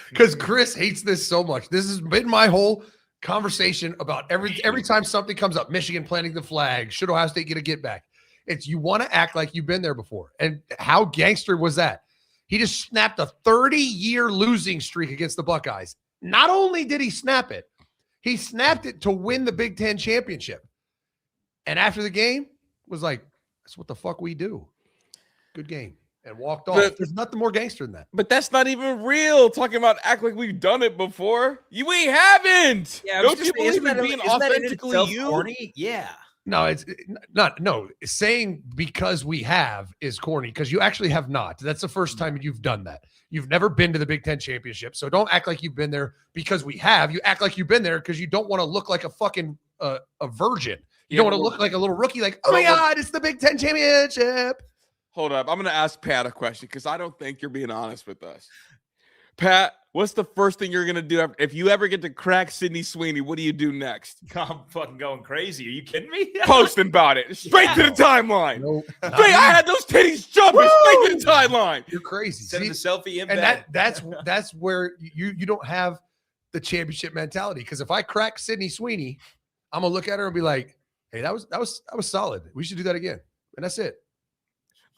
Because Chris hates this so much. This has been my whole conversation about every time something comes up. Michigan planting the flag. Should Ohio State get a get back? It's you want to act like you've been there before. And how gangster was that? He just snapped a 30-year losing streak against the Buckeyes. Not only did he snap it, he snapped it to win the Big Ten championship. And after the game, was like, that's what the fuck we do. Good game. And walked off. There's nothing more gangster than that. But that's not even real. Talking about act like we've done it before. We haven't. Yeah, don't you believe in being authentically you? Corny? Yeah. No, it's not. No, saying because we have is corny because you actually have not. That's the first time you've done that. You've never been to the Big Ten championship. So don't act like you've been there because we have. You act like you've been there because you don't want to look like a fucking a virgin. You don't want to look like a little rookie like, oh my God, it's the Big Ten championship. Hold up. I'm going to ask Pat a question because I don't think you're being honest with us. Pat, what's the first thing you're going to do if you ever get to crack Sydney Sweeney? What do you do next? I'm fucking going crazy. Are you kidding me? Posting about it. Straight to the timeline. Nope, I had those titties jumping. Woo! Straight to the timeline. You're crazy. Send the selfie in and bed. that's where you don't have the championship mentality. Because if I crack Sydney Sweeney, I'm going to look at her and be like, hey, that was solid. We should do that again. And that's it.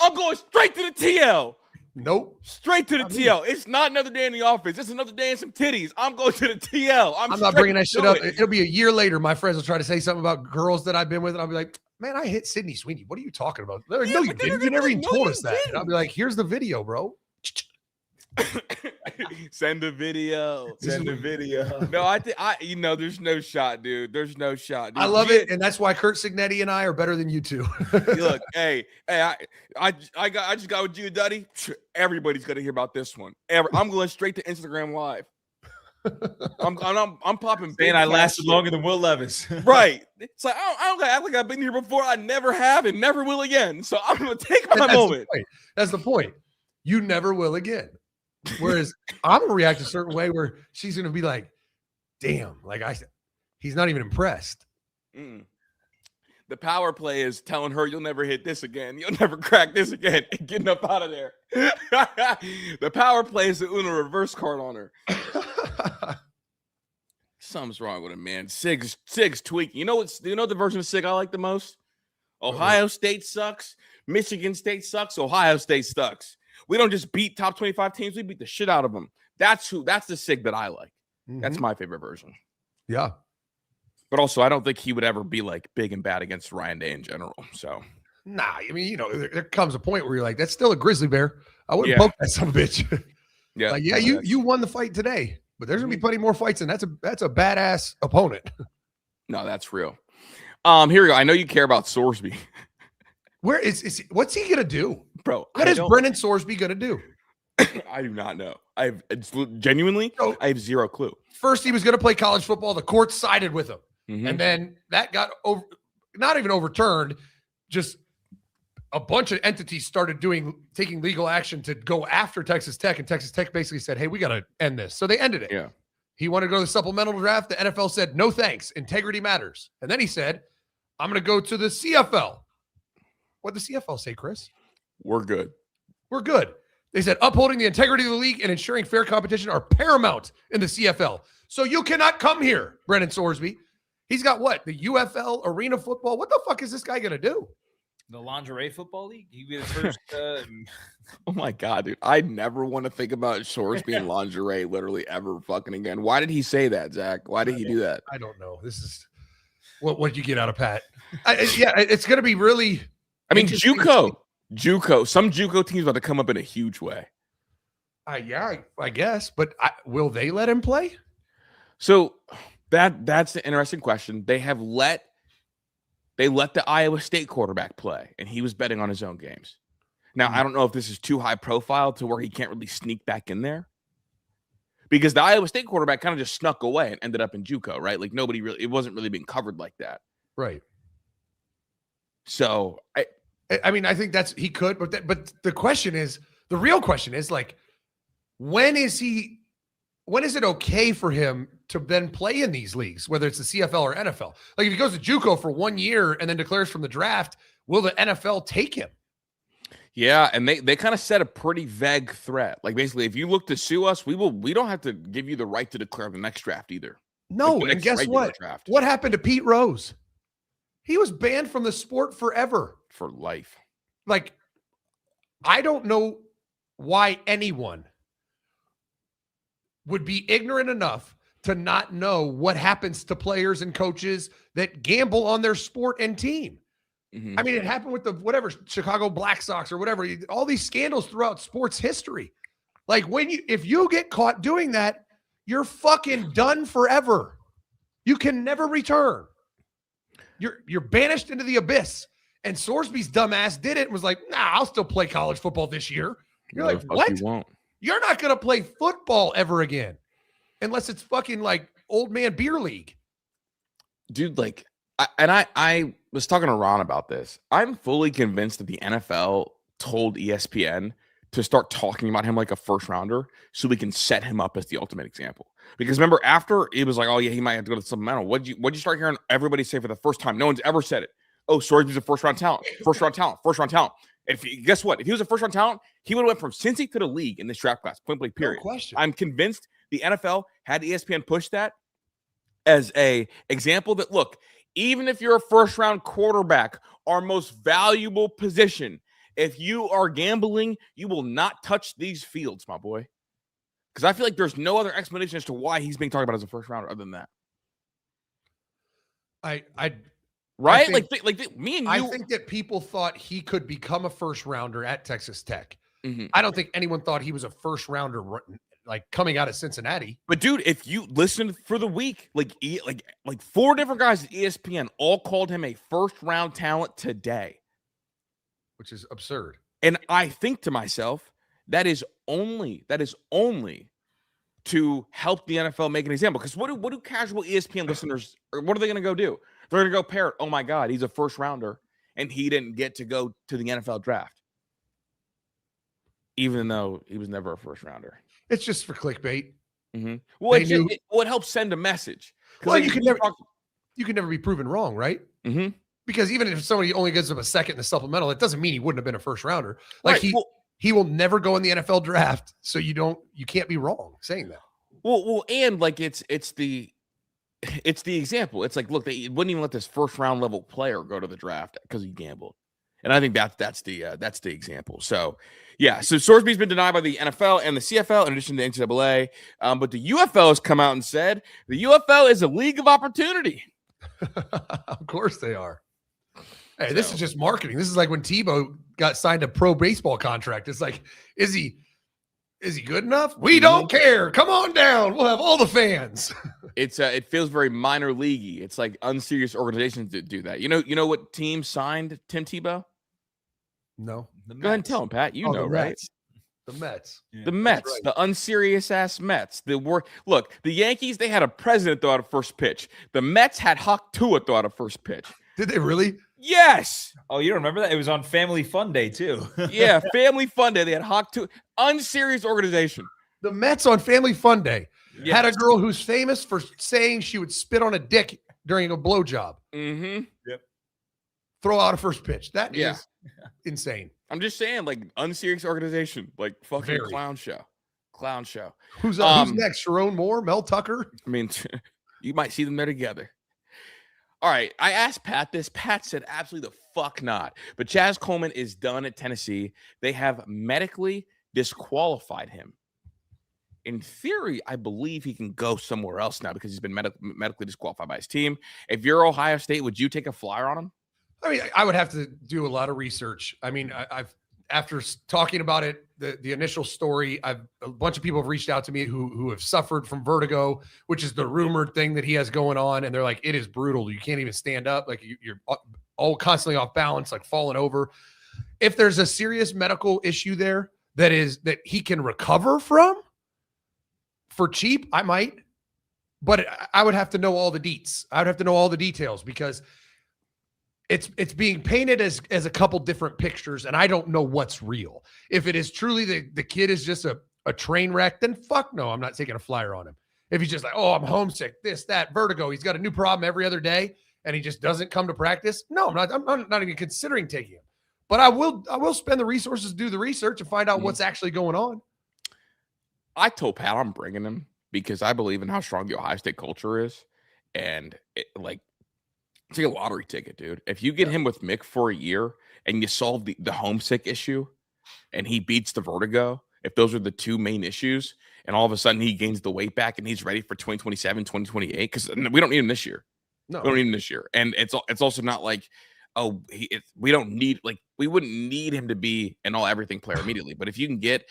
I'm going straight to the TL. Nope. Straight to the TL. It's not another day in the office. It's another day in some titties. I'm going to the TL. I'm not bringing that shit up. It'll be a year later. My friends will try to say something about girls that I've been with, and I'll be like, man, I hit Sydney Sweeney. What are you talking about? Like, no, you didn't. You never even told us that. And I'll be like, here's the video, bro. Send a video. Send a video. No, there's no shot, dude. There's no shot. Dude. I love it, and that's why Curt, Cignetti, and I are better than you two. Look, hey, I just got with you, Duddy. Everybody's gonna hear about this one. I'm going straight to Instagram Live. I'm popping. Man, I lasted longer than Will Levis. Right. It's like I don't act like I've been here before. I never have and never will again. So I'm gonna take my moment. That's the point. You never will again. Whereas I'm gonna react a certain way where she's gonna be like, damn, like he's not even impressed. Mm. The power play is telling her you'll never hit this again. You'll never crack this again. And getting up out of there. The power play is the Uno reverse card on her. Something's wrong with him, man. Sig's tweaking. You know the version of Sig I like the most? Ohio State sucks. Michigan State sucks. Ohio State sucks. We don't just beat top 25 teams. We beat the shit out of them. That's the Sig that I like. Mm-hmm. That's my favorite version. Yeah. But also, I don't think he would ever be like big and bad against Ryan Day in general. So, nah, I mean, there comes a point where you're like, that's still a grizzly bear. I wouldn't poke that son of a bitch. Yeah. Like, you won the fight today, but there's gonna be plenty more fights, and that's a badass opponent. No, that's real. Here we go. I know you care about Sorsby. Where is what's he gonna do? Bro, what is Brennan Sorsby gonna do? I do not know. I have zero clue. First, he was gonna play college football. The court sided with him, and then that got not even overturned. Just a bunch of entities started taking legal action to go after Texas Tech, and Texas Tech basically said, "Hey, we got to end this." So they ended it. Yeah. He wanted to go to the supplemental draft. The NFL said, "No thanks. Integrity matters." And then he said, "I'm going to go to the CFL." What did the CFL say, Chris? We're good. We're good. They said upholding the integrity of the league and ensuring fair competition are paramount in the CFL. So you cannot come here, Brennan Sorsby. He's got what? The UFL arena football. What the fuck is this guy going to do? The lingerie football league? He was first. Oh my God, dude. I never want to think about Sorsby and lingerie literally ever fucking again. Why did he say that, Zach? Why did he do that? I don't know. This is what did you get out of Pat? It's going to be really. I mean, JUCO. Some JUCO teams about to come up in a huge way. I guess. But will they let him play? So that's the interesting question. They let the Iowa State quarterback play, and he was betting on his own games. Now, I don't know if this is too high profile to where he can't really sneak back in there, because the Iowa State quarterback kind of just snuck away and ended up in JUCO, right? Like it wasn't really being covered like that. Right. So I mean, I think he could, but the real question is like, when is it okay for him to then play in these leagues, whether it's the CFL or NFL? Like if he goes to JUCO for 1 year and then declares from the draft, will the NFL take him? Yeah, and they kind of set a pretty vague threat. Like basically, if you look to sue us, we don't have to give you the right to declare the next draft either. No, and guess what? Draft. What happened to Pete Rose? He was banned from the sport forever. For life. Like, I don't know why anyone would be ignorant enough to not know what happens to players and coaches that gamble on their sport and team. Mm-hmm. I mean, it happened with the Chicago Black Sox or whatever, all these scandals throughout sports history. Like if you get caught doing that, you're fucking done forever. You can never return. You're banished into the abyss. And Sorsby's dumbass did it and was like, nah, I'll still play college football this year. You're like, what? You're not going to play football ever again unless it's fucking like old man beer league. Dude, like, I was talking to Ron about this. I'm fully convinced that the NFL told ESPN to start talking about him like a first rounder so we can set him up as the ultimate example. Because remember, after it was like, oh yeah, he might have to go to the supplemental. What'd you start hearing everybody say for the first time? No one's ever said it. Oh, Sorsby's a first round talent. Guess what? If he was a first round talent, he would have went from Cincy to the league in this draft class. Point blank, period. No question. I'm convinced the NFL had ESPN push that as a example that, look, even if you're a first round quarterback, our most valuable position If you are gambling, you will not touch these fields, my boy. Because I feel like there's no other explanation as to why he's being talked about as a first rounder other than that. Right? Me and you. I think that people thought he could become a first rounder at Texas Tech. Mm-hmm. I don't think anyone thought he was a first rounder like coming out of Cincinnati. But dude, if you listen for the week, like 4 different guys at ESPN all called him a first round talent today, which is absurd. And I think to myself, that is only to help the NFL make an example. Because what do casual ESPN listeners, or what are they going to go do? They're going to go parrot, oh my God, he's a first rounder, and he didn't get to go to the NFL draft, even though he was never a first rounder. It's just for clickbait. Mm-hmm. Well, it helps send a message. Well, you can never be proven wrong, right? Mm-hmm. Because even if somebody only gives him a second in the supplemental, it doesn't mean he wouldn't have been a first rounder. Like right. He will never go in the NFL draft, so you can't be wrong saying that. Well, and like it's the example. It's like, look, they wouldn't even let this first round level player go to the draft because he gambled, and I think that's the example. So yeah, so Sorsby's been denied by the NFL and the CFL in addition to the NCAA, but the UFL has come out and said the UFL is a league of opportunity. Of course they are. Hey, this is just marketing. This is like when Tebow got signed a pro baseball contract. It's like, is he good enough? We don't care. Come on down. We'll have all the fans. It feels very minor leaguey. It's like unserious organizations that do that. You know what team signed Tim Tebow? No. Go ahead and tell him, Pat. You know, right? Mets. The Mets. Yeah, the Mets, right. The unserious ass Mets. Look, the Yankees, they had a president throw out a first pitch. The Mets had Hawk Tua throw out a first pitch. Did they really? Yes. Oh, you don't remember that? It was on Family Fun Day, too. Yeah, Family Fun Day. They had Hawk Tua. Unserious organization. The Mets on Family Fun Day had a girl who's famous for saying she would spit on a dick during a blowjob. Mm-hmm. Yep. Throw out a first pitch. That is insane. I'm just saying, like, unserious organization, like fucking clown show. Who's next? Sharon Moore, Mel Tucker? I mean, you might see them there together. All right, I asked Pat this. Pat said absolutely the fuck not. But Chaz Coleman is done at Tennessee. They have medically disqualified him. In theory, I believe he can go somewhere else now because he's been medically disqualified by his team. If you're Ohio State, would you take a flyer on him? I mean, I would have to do a lot of research. I mean, I've after talking about it, the initial story, a bunch of people have reached out to me who have suffered from vertigo, which is the rumored thing that he has going on. And they're like, it is brutal. You can't even stand up. Like you're all constantly off balance, like falling over. If there's a serious medical issue there that he can recover from for cheap, I might, but I would have to know all the deets. I would have to know all the details because it's being painted as a couple different pictures, and I don't know what's real. If it is truly the kid is just a train wreck, then fuck no, I'm not taking a flyer on him. If he's just like, oh, I'm homesick, this, that, vertigo, he's got a new problem every other day, and he just doesn't come to practice, no, I'm not even considering taking him. But I will spend the resources to do the research and find out what's actually going on. I told Pat I'm bringing him because I believe in how strong the Ohio State culture is, and it's like a lottery ticket, dude. If you get him with Mick for a year and you solve the homesick issue and he beats the vertigo, if those are the two main issues, and all of a sudden he gains the weight back and he's ready for 2027, 2028, because we don't need him this year. No, we don't need him this year. And it's also not like, oh, we don't need, like, we wouldn't need him to be an all-everything player immediately. But if you can get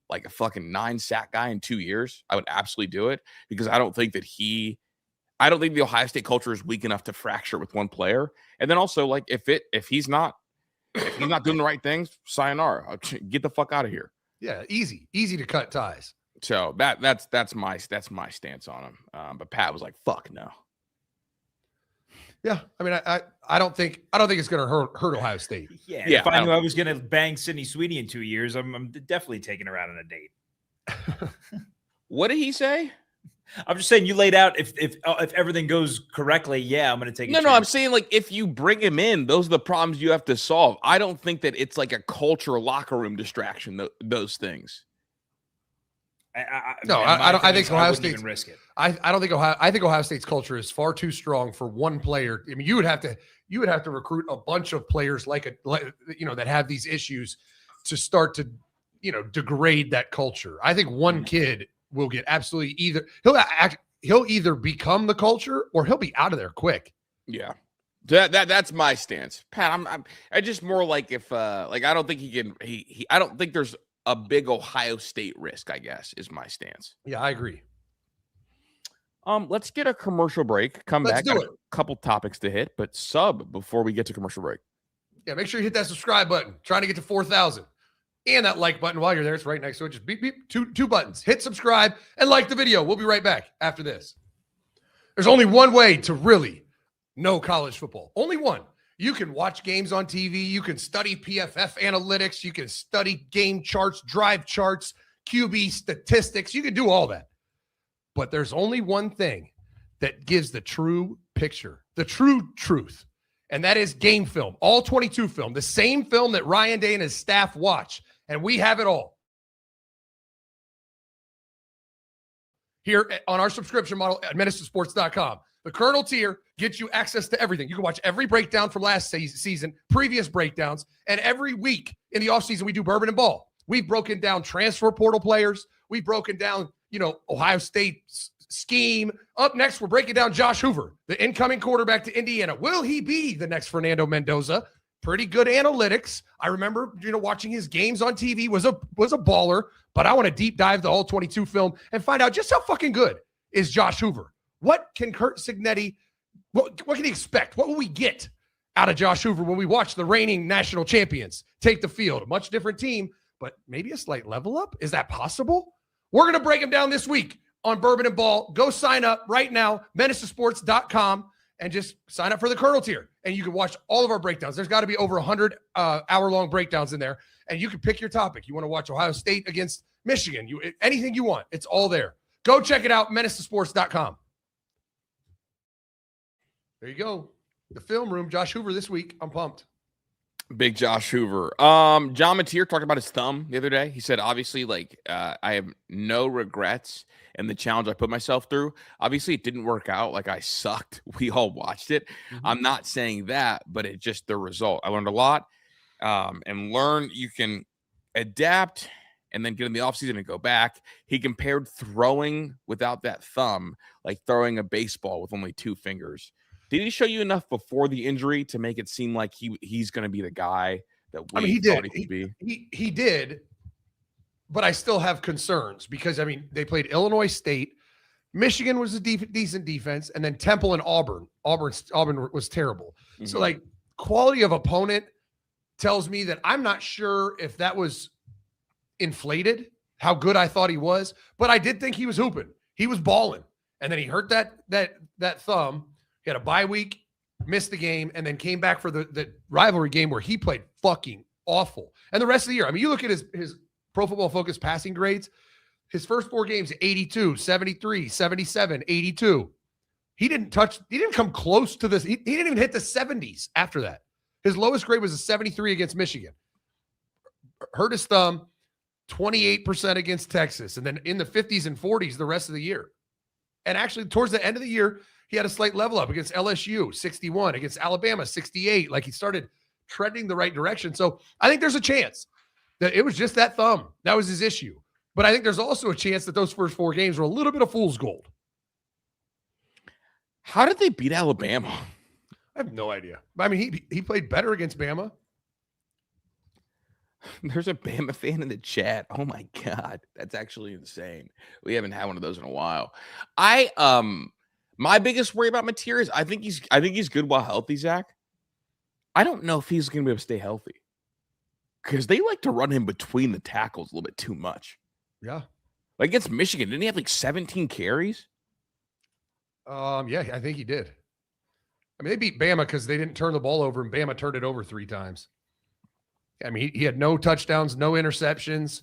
like a fucking 9-sack guy in 2 years, I would absolutely do it because I don't think the Ohio State culture is weak enough to fracture with one player. And then also, like, if he's not doing the right things, sayonara, get the fuck out of here. Yeah, easy to cut ties. So that's my stance on him. But Pat was like, fuck no. Yeah, I mean, I don't think it's going to hurt Ohio State. Yeah, if I knew I was going to bang Sydney Sweeney in 2 years, I'm definitely taking her out on a date. What did he say? I'm just saying you laid out if everything goes correctly, yeah, I'm going to take it. No, I'm saying, like, if you bring him in, those are the problems you have to solve. I don't think that it's like a culture locker room distraction, those things. I don't. I think Ohio wouldn't State's even risk it. I don't think Ohio. I think Ohio State's culture is far too strong for one player. I mean, you would have to recruit a bunch of players that have these issues to start to degrade that culture. I think one kid will get absolutely he'll either become the culture or he'll be out of there quick. Yeah. That's my stance, Pat. I just more like if I don't think he can. I don't think there's a big Ohio State risk, I guess, is my stance. Yeah, I agree. Let's get a commercial break. Let's do it. A couple topics to hit, but sub before we get to commercial break. Yeah, make sure you hit that subscribe button. Trying to get to 4,000. And that like button while you're there. It's right next to it. Just beep, beep, two buttons. Hit subscribe and like the video. We'll be right back after this. There's only one way to really know college football. Only one. You can watch games on TV. You can study PFF analytics. You can study game charts, drive charts, QB statistics. You can do all that. But there's only one thing that gives the true picture, the true truth, and that is game film, all 22 film, the same film that Ryan Day and his staff watch, and we have it all. Here on our subscription model at menacesports.com. The Colonel tier gets you access to everything. You can watch every breakdown from last season, previous breakdowns, and every week in the offseason, we do Bourbon and Ball. We've broken down transfer portal players. We've broken down, Ohio State's scheme. Up next, we're breaking down Josh Hoover, the incoming quarterback to Indiana. Will he be the next Fernando Mendoza? Pretty good analytics. I remember, watching his games on TV was a baller, but I want to deep dive the all 22 film and find out just how fucking good is Josh Hoover. What can Curt Cignetti, what can he expect? What will we get out of Josh Hoover when we watch the reigning national champions take the field? A much different team, but maybe a slight level up? Is that possible? We're going to break him down this week on Bourbon and Ball. Go sign up right now, menacesports.com, and just sign up for the Colonel tier. And you can watch all of our breakdowns. There's got to be over 100 hour-long breakdowns in there, and you can pick your topic. You want to watch Ohio State against Michigan, anything you want, it's all there. Go check it out, menacesports.com. There you go. The film room, Josh Hoover this week. I'm pumped. Big Josh Hoover. John Mateer talked about his thumb the other day. He said, obviously, I have no regrets in the challenge I put myself through. Obviously, it didn't work out. I sucked. We all watched it. Mm-hmm. I'm not saying that, but it's just the result. I learned a lot and learn you can adapt and then get in the offseason and go back. He compared throwing without that thumb, like throwing a baseball with only two fingers. Did he show you enough before the injury to make it seem like he's going to be the guy that he thought he could be? He did, but I still have concerns because, they played Illinois State. Michigan was a decent defense, and then Temple and Auburn. Auburn was terrible. Mm-hmm. So, quality of opponent tells me that I'm not sure if that was inflated, how good I thought he was, but I did think he was hooping. He was balling, and then he hurt that thumb. He had a bye week, missed the game, and then came back for the rivalry game where he played fucking awful. And the rest of the year, you look at his Pro Football Focus passing grades, his first 4 games, 82, 73, 77, 82. He didn't come close to this. He didn't even hit the 70s after that. His lowest grade was a 73 against Michigan. Hurt his thumb, 28% against Texas, and then in the 50s and 40s the rest of the year. And actually, towards the end of the year, he had a slight level up against LSU, 61, against Alabama, 68. He started trending the right direction. So I think there's a chance that it was just that thumb. That was his issue. But I think there's also a chance that those first 4 games were a little bit of fool's gold. How did they beat Alabama? I have no idea. He played better against Bama. There's a Bama fan in the chat. Oh my God. That's actually insane. We haven't had one of those in a while. My biggest worry about Mateer is I think he's good while healthy, Zach. I don't know if he's going to be able to stay healthy because they like to run him between the tackles a little bit too much. Yeah. Against Michigan, didn't he have 17 carries? Yeah, I think he did. They beat Bama because they didn't turn the ball over, and Bama turned it over 3 times. He had no touchdowns, no interceptions.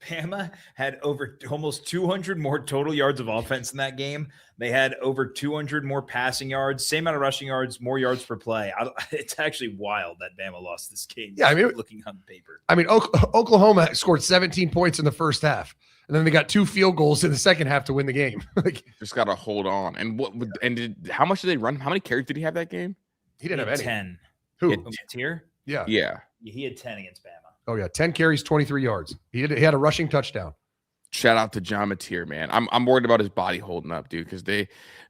Bama had over almost 200 more total yards of offense in that game. They had over 200 more passing yards, same amount of rushing yards, more yards per play. It's actually wild that Bama lost this game. Yeah, I mean, looking on paper. I mean, Oklahoma scored 17 points in the first half, and then they got 2 field goals in the second half to win the game. Like, just got to hold on. And how much did they run? How many carries did he have that game? He didn't have any. 10. Who? Here? Yeah. He had 10 against Bama. Oh yeah, 10 carries, 23 yards. He had a rushing touchdown. Shout out to John Mateer, man. I'm worried about his body holding up, dude. Because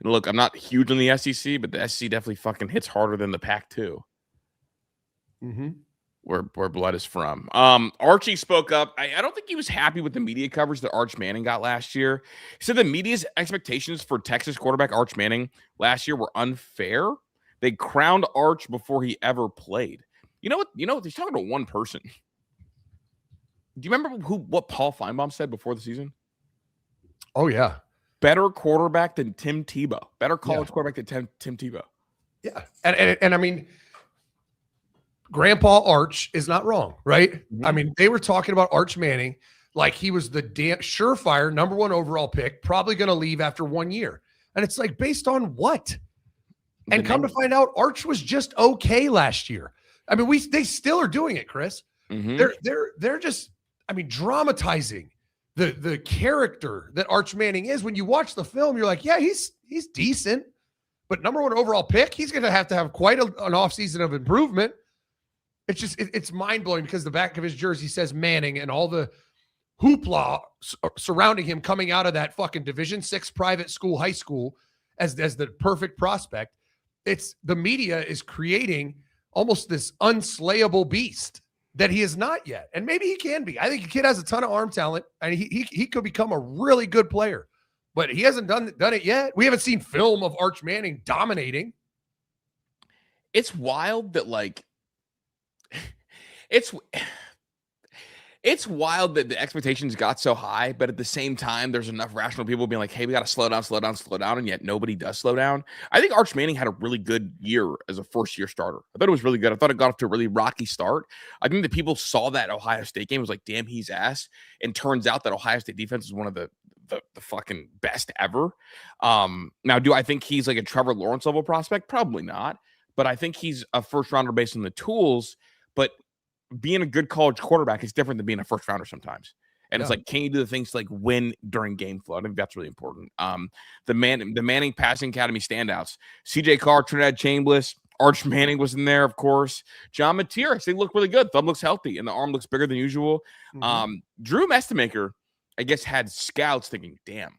look, I'm not huge on the SEC, but the SEC definitely fucking hits harder than the Pac-2. Mm-hmm. Where blood is from. Archie spoke up. I don't think he was happy with the media coverage that Arch Manning got last year. He said the media's expectations for Texas quarterback Arch Manning last year were unfair. They crowned Arch before he ever played. You know what? He's talking to one person. Do you remember what Paul Feinbaum said before the season? Oh, yeah. Better quarterback than Tim Tebow. Better college quarterback than Tim Tebow. Yeah. And I mean, Grandpa Arch is not wrong, right? Mm-hmm. I mean, they were talking about Arch Manning like he was the surefire number 1 overall pick, probably going to leave after 1 year. And it's like, based on what? And come to find out, Arch was just okay last year. I mean, they still are doing it, Chris. Mm-hmm. They're just, I mean, dramatizing the character that Arch Manning is. When you watch the film, you're like, yeah, he's decent, but number 1 overall pick, he's going to have quite an offseason of improvement. It's just, it's mind blowing because the back of his jersey says Manning and all the hoopla surrounding him coming out of that fucking Division VI private school, high school as the perfect prospect. It's the media is creating almost this unslayable beast that he is not yet. And maybe he can be. I think the kid has a ton of arm talent and he could become a really good player, but he hasn't done it yet. We haven't seen film of Arch Manning dominating. It's wild that it's wild that the expectations got so high, but at the same time, there's enough rational people being like, hey, we got to slow down, and yet nobody does slow down. I think Arch Manning had a really good year as a first-year starter. I thought it was really good. I thought it got off to a really rocky start. I think that people saw that Ohio State game, was like, damn, he's ass. And turns out that Ohio State defense is one of the fucking best ever. Now, do I think he's like a Trevor Lawrence level prospect? Probably not. But I think he's a first-rounder based on the tools. But being a good college quarterback is different than being a first rounder sometimes. And it's like, can you do the things to like win during game flow? I think that's really important. The Manning Passing Academy standouts, CJ Carr, Trinidad Chambliss, Arch Manning was in there, of course. John Mateer, they look really good. Thumb looks healthy and the arm looks bigger than usual. Mm-hmm. Drew Mestemaker, I guess, had scouts thinking, damn,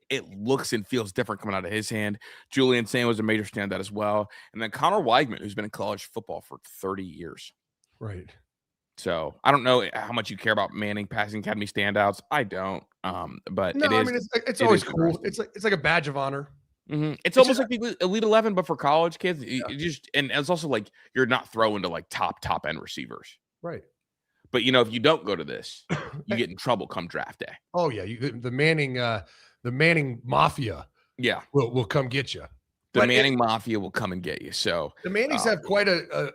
it looks and feels different coming out of his hand. Julian Sain was a major standout as well. And then Connor Weigman, who's been in college football for 30 years. Right. So I don't know how much you care about Manning Passing Academy standouts. I don't. But no, it is. I mean, it's always cool. It's like a badge of honor. Mm-hmm. It's almost like the Elite 11, but for college kids. Yeah. And it's also like you're not throwing to like top end receivers. Right. But if you don't go to this, you get in trouble come draft day. Oh yeah, the Manning Mafia. Yeah, will come get you. The Manning Mafia will come and get you. So the Mannings have quite a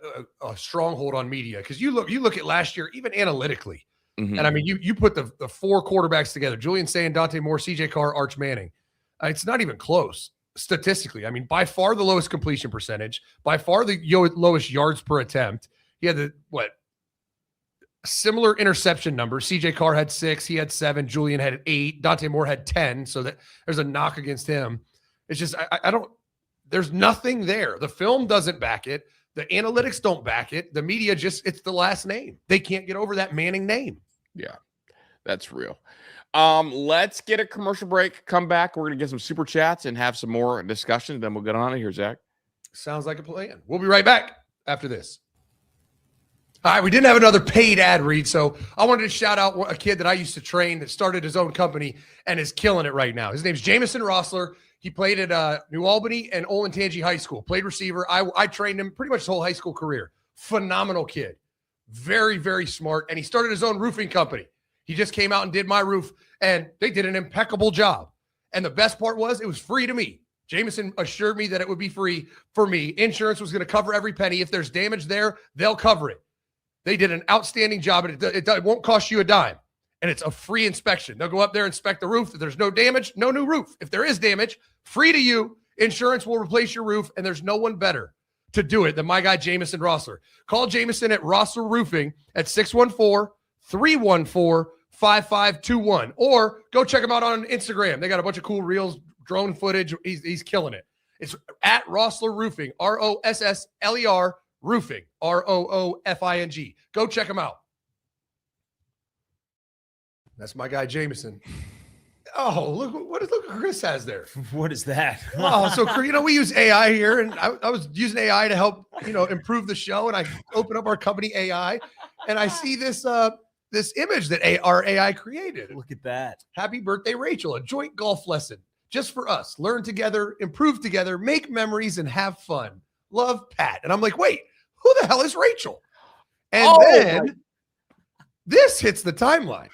stronghold on media because you look at last year, even analytically, and I mean you put the 4 quarterbacks together: Julian Sain, Dante Moore, CJ Carr, Arch Manning. It's not even close statistically. I mean, by far the lowest completion percentage, by far the lowest yards per attempt. He had similar interception numbers. CJ Carr had 6, he had 7, Julian had 8, Dante Moore had 10. So that there's a knock against him. It's just I don't. There's nothing there. The film doesn't back it. The analytics don't back it. The media it's the last name. They can't get over that Manning name. Yeah, that's real. Let's get a commercial break. Come back. We're going to get some super chats and have some more discussion. Then we'll get on it here, Zach. Sounds like a plan. We'll be right back after this. All right, we didn't have another paid ad read, so I wanted to shout out a kid that I used to train that started his own company and is killing it right now. His name's Jamison Rossler. He played at New Albany and Olentangy High School, played receiver. I trained him pretty much his whole high school career. Phenomenal kid. Very, very smart. And he started his own roofing company. He just came out and did my roof, and they did an impeccable job. And the best part was it was free to me. Jamison assured me that it would be free for me. Insurance was going to cover every penny. If there's damage there, they'll cover it. They did an outstanding job, and it won't cost you a dime. and it's a free inspection. They'll go up there, inspect the roof. If there's no damage, no new roof. If there is damage, free to you. Insurance will replace your roof, and there's no one better to do it than my guy, Jameson Rossler. Call Jameson at Rossler Roofing at 614-314-5521, or go check him out on Instagram. They got a bunch of cool reels, drone footage. He's killing it. It's at Rossler Roofing, Rossler Roofing, Roofing. Go check him out. That's my guy, Jameson. Oh, look what Chris has there. What is that? Oh, so we use AI here, and I was using AI to help improve the show, and I open up our company AI, and I see this image that our AI created. Look at that. Happy birthday, Rachel! A joint golf lesson just for us. Learn together, improve together, make memories, and have fun. Love, Pat. And I'm like, wait, who the hell is Rachel? And then this hits the timeline.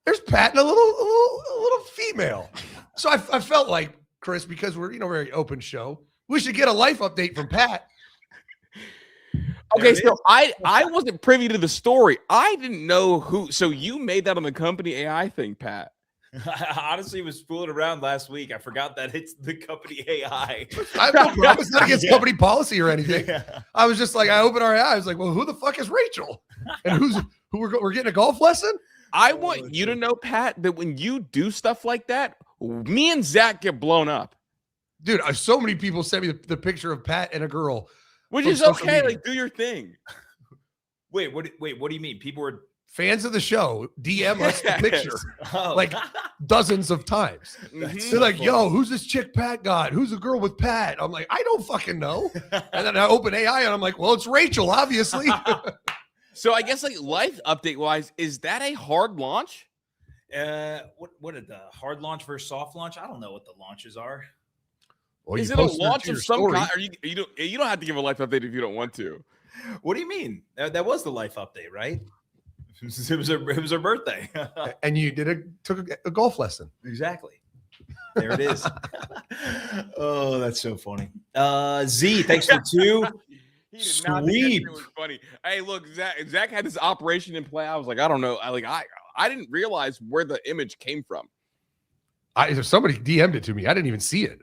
There's Pat and a little female. So I felt like, Chris, because we're very open show, we should get a life update from Pat. Okay, so I wasn't privy to the story. I didn't know who. So you made that on the company AI thing, Pat. I honestly was fooling around last week. I forgot that it's the company AI. I was not against company policy or anything. Yeah. I was just like, I opened our AI. I was like, well, who the fuck is Rachel? And who we're getting a golf lesson? I want you to know, Pat, that when you do stuff like that, me and Zach get blown up. Dude, so many people sent me the picture of Pat and a girl. Which is okay. Like, do your thing. Wait, what do you mean? People were fans of the show DM us the picture like dozens of times. They're like, yo, who's this chick Pat got? Who's the girl with Pat? I'm like, I don't fucking know. And then I open AI and I'm like, well, it's Rachel, obviously. So I guess like life update wise, is that a hard launch? What are the hard launch versus soft launch? I don't know what the launches are. Well, is it a launch of some kind? You don't have to give a life update if you don't want to. What do you mean? That was the life update, right? It was her birthday. And you took a golf lesson. Exactly. There it is. Oh, that's so funny. Z, thanks for 2. He did not think it was funny. Hey, look, Zach had this operation in play. I was like, I don't know. I didn't realize where the image came from. Somebody DM'd it to me. I didn't even see it.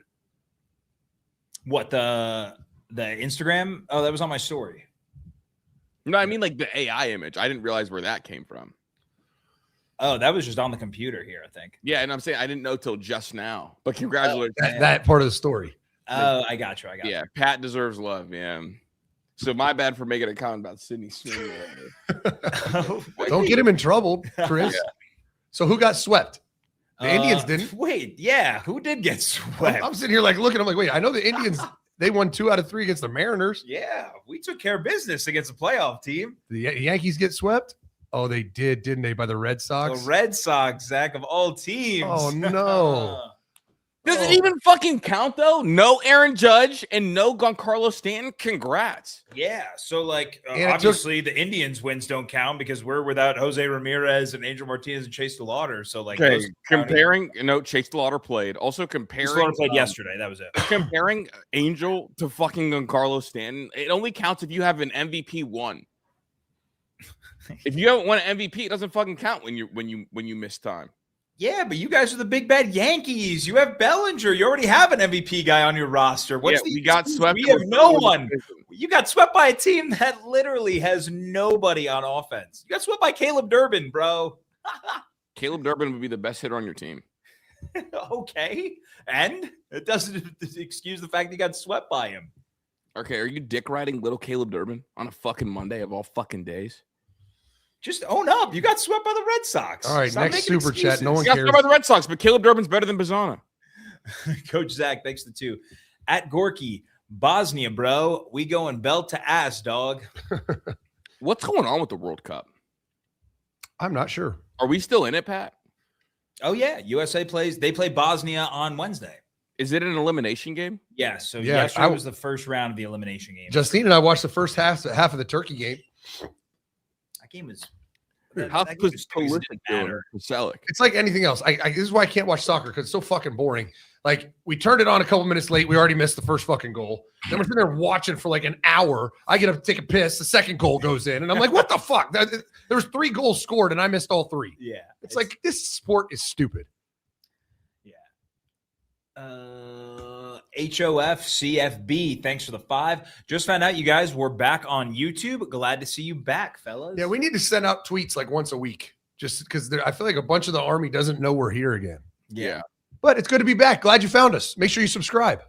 What, the Instagram? Oh, that was on my story. No, I mean like the AI image. I didn't realize where that came from. Oh, that was just on the computer here, I think. Yeah, and I'm saying I didn't know till just now. But congratulations. That part of the story. Oh, I got you. Yeah, Pat deserves love, man. So my bad for making a comment about Sydney Sweeney. Don't get him in trouble, Chris. Yeah. So who got swept? The Indians didn't. Wait, yeah. Who did get swept? I'm sitting here like looking. I'm like, wait, I know the Indians, they won 2 out of 3 against the Mariners. Yeah, we took care of business against the playoff team. The Yankees get swept? Oh, they did, didn't they, by the Red Sox? The Red Sox, Zach, of all teams. Oh, no. Does it even fucking count, though? No Aaron Judge and no Giancarlo Stanton. Congrats. Yeah. So, like, obviously the Indians wins don't count because we're without Jose Ramirez and Angel Martinez and Chase DeLauder. So, like, Chase DeLauder played. Also comparing. Chase DeLauder played yesterday. That was it. Comparing Angel to fucking Giancarlo Stanton, it only counts if you have an MVP 1. If you haven't won an MVP, it doesn't fucking count when you miss time. Yeah, but you guys are the big bad Yankees. You have Bellinger. You already have an MVP guy on your roster. We got swept. We have no one. You got swept by a team that literally has nobody on offense. You got swept by Caleb Durbin, bro. Caleb Durbin would be the best hitter on your team. Okay. And it doesn't excuse the fact that you got swept by him. Okay, are you dick riding little Caleb Durbin on a fucking Monday of all fucking days? Just own up. You got swept by the Red Sox. All right, Stop next super chat. No one cares. cares. Got swept by the Red Sox, but Caleb Durbin's better than Bazana. Coach Zach, thanks to 2. At Gorky, Bosnia, bro. We going belt to ass, dog. What's going on with the World Cup? I'm not sure. Are we still in it, Pat? Oh, yeah. USA plays. They play Bosnia on Wednesday. Is it an elimination game? Yeah. So yesterday was the first round of the elimination game. Justine and I watched the first half of the Turkey game. That game was How that was game prolific didn't doing matter. for Selleck? It's like anything else. This is why I can't watch soccer because it's so fucking boring. Like we turned it on a couple minutes late. We already missed the first fucking goal. Then we're sitting there watching for like an hour. I get up to take a piss. The second goal goes in, and I'm like, "What the fuck?" There was 3 goals scored, and I missed all 3. Yeah, It's like this sport is stupid. HOF CFB, thanks for the 5. Just found out you guys were back on YouTube. Glad to see you back, fellas. Yeah, we need to send out tweets like once a week, just because I feel like a bunch of the Army doesn't know we're here again. Yeah. But it's good to be back. Glad you found us. Make sure you subscribe.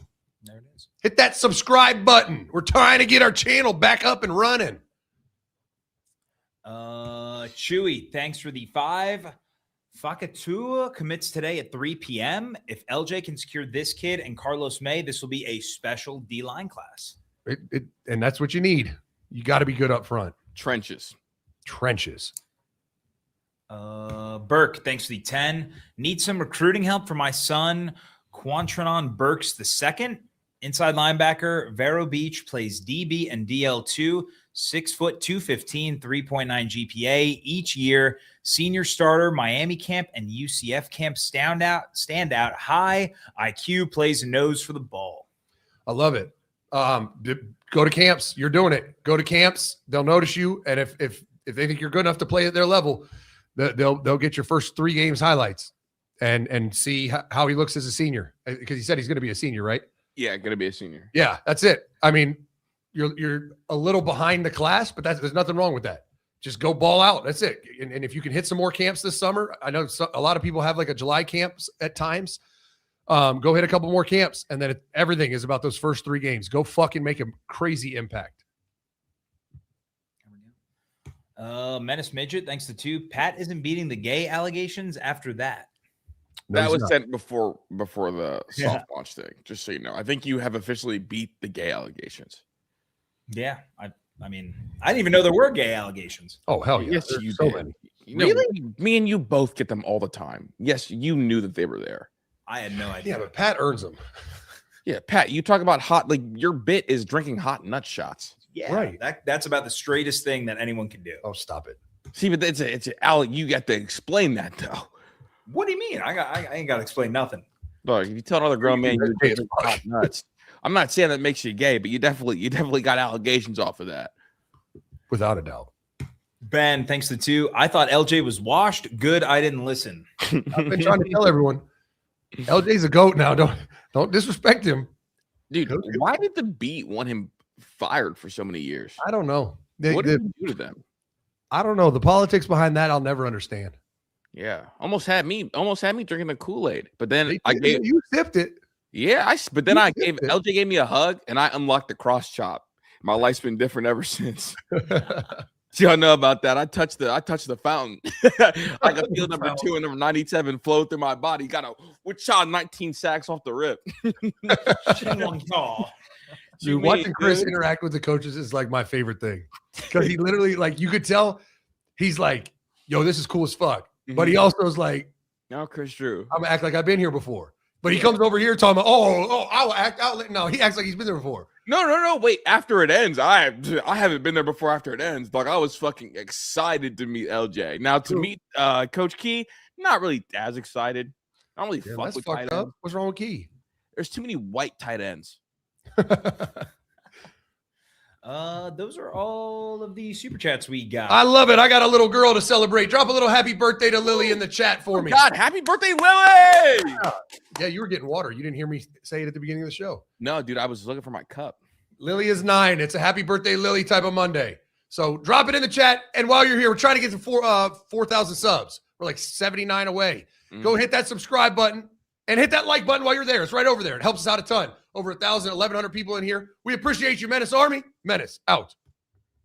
There it is. Hit that subscribe button. We're trying to get our channel back up and running. Chewy, thanks for the 5. Fakatua commits today at 3 p.m. If LJ can secure this kid and Carlos May, this will be a special D-line class. And that's what you need. You got to be good up front. Trenches. Burke, thanks for the 10. Need some recruiting help for my son, Quantranon Burks II. Inside linebacker, Vero Beach plays DB and DL2. 6 foot 215, 3.9 GPA each year. Senior starter, Miami camp and UCF camp standout. High IQ, plays nose for the ball. I love it. Go to camps. You're doing it. Go to camps. They'll notice you, and if they think you're good enough to play at their level, they'll get your first 3 games highlights and see how he looks as a senior, because he said he's going to be a senior, right? Yeah, going to be a senior. Yeah, that's it. I mean, you're a little behind the class, but there's nothing wrong with that. Just go ball out. That's it. And if you can hit some more camps this summer, I know a lot of people have like a July camps at times. Go hit a couple more camps, and then everything is about those first 3 games. Go fucking make a crazy impact. Menace Midget, thanks to 2. Pat isn't beating the gay allegations after that. No, That he's was not. sent before the soft launch thing, just so you know. I think you have officially beat the gay allegations. Yeah, I mean, I didn't even know there were gay allegations. Oh, hell yeah. Yes, There's you so did. many. You know, me and you both get them all the time. Yes, you knew that they were there. I had no idea. Yeah, but Pat earns them. Yeah, Pat, you talk about hot, like your bit is drinking hot nut shots. Yeah, Right. That's about the straightest thing that anyone can do. Oh, stop it. See, but it's Alec. You got to explain that though. What do you mean? I ain't got to explain nothing. Look, if you tell another grown man You're you gay as drink fuck. hot nuts, I'm not saying that makes you gay, but you definitely got allegations off of that. Without a doubt. Ben, thanks to 2. I thought LJ was washed. Good, I didn't listen. I've been trying to tell everyone. LJ's a GOAT now. Don't disrespect him. Dude, why did the beat want him fired for so many years? I don't know. What did he do to them? I don't know. The politics behind that, I'll never understand. Yeah, almost had me drinking the Kool-Aid, but then I gave You sipped it. but then I sipped it. LJ gave me a hug and I unlocked the cross chop. My life's been different ever since. Y'all know about that. I touched the fountain. I got field number 2 and number 97 flow through my body. Got a shot 19 sacks off the rip. Dude, watching Chris interact with the coaches is like my favorite thing, because he literally, like, you could tell he's like, yo, this is cool as fuck. But he also is like, No, Chris Drew. I'm gonna act like I've been here before. But he comes over here talking about, I'll act out. No, he acts like he's been there before. No. Wait, after it ends, I haven't been there before. After it ends, like I was fucking excited to meet LJ. Now to meet Coach Key, not really as excited. I don't really Yeah, fuck that's with fucked tight up. ends. What's wrong with Key? There's too many white tight ends. Those are all of the super chats we got. I love it. I got a little girl to celebrate. Drop a little happy birthday to Lily in the chat for me. God, happy birthday, Lily! Yeah, you were getting water. You didn't hear me say it at the beginning of the show. No, dude, I was looking for my cup. Lily is 9. It's a happy birthday, Lily type of Monday. So drop it in the chat. And while you're here, we're trying to get to 4,000 subs. We're like 79 away. Go hit that subscribe button and hit that like button while you're there. It's right over there. It helps us out a ton. Over 1,000, 1,100 people in here. We appreciate you, Menace Army. Menace out.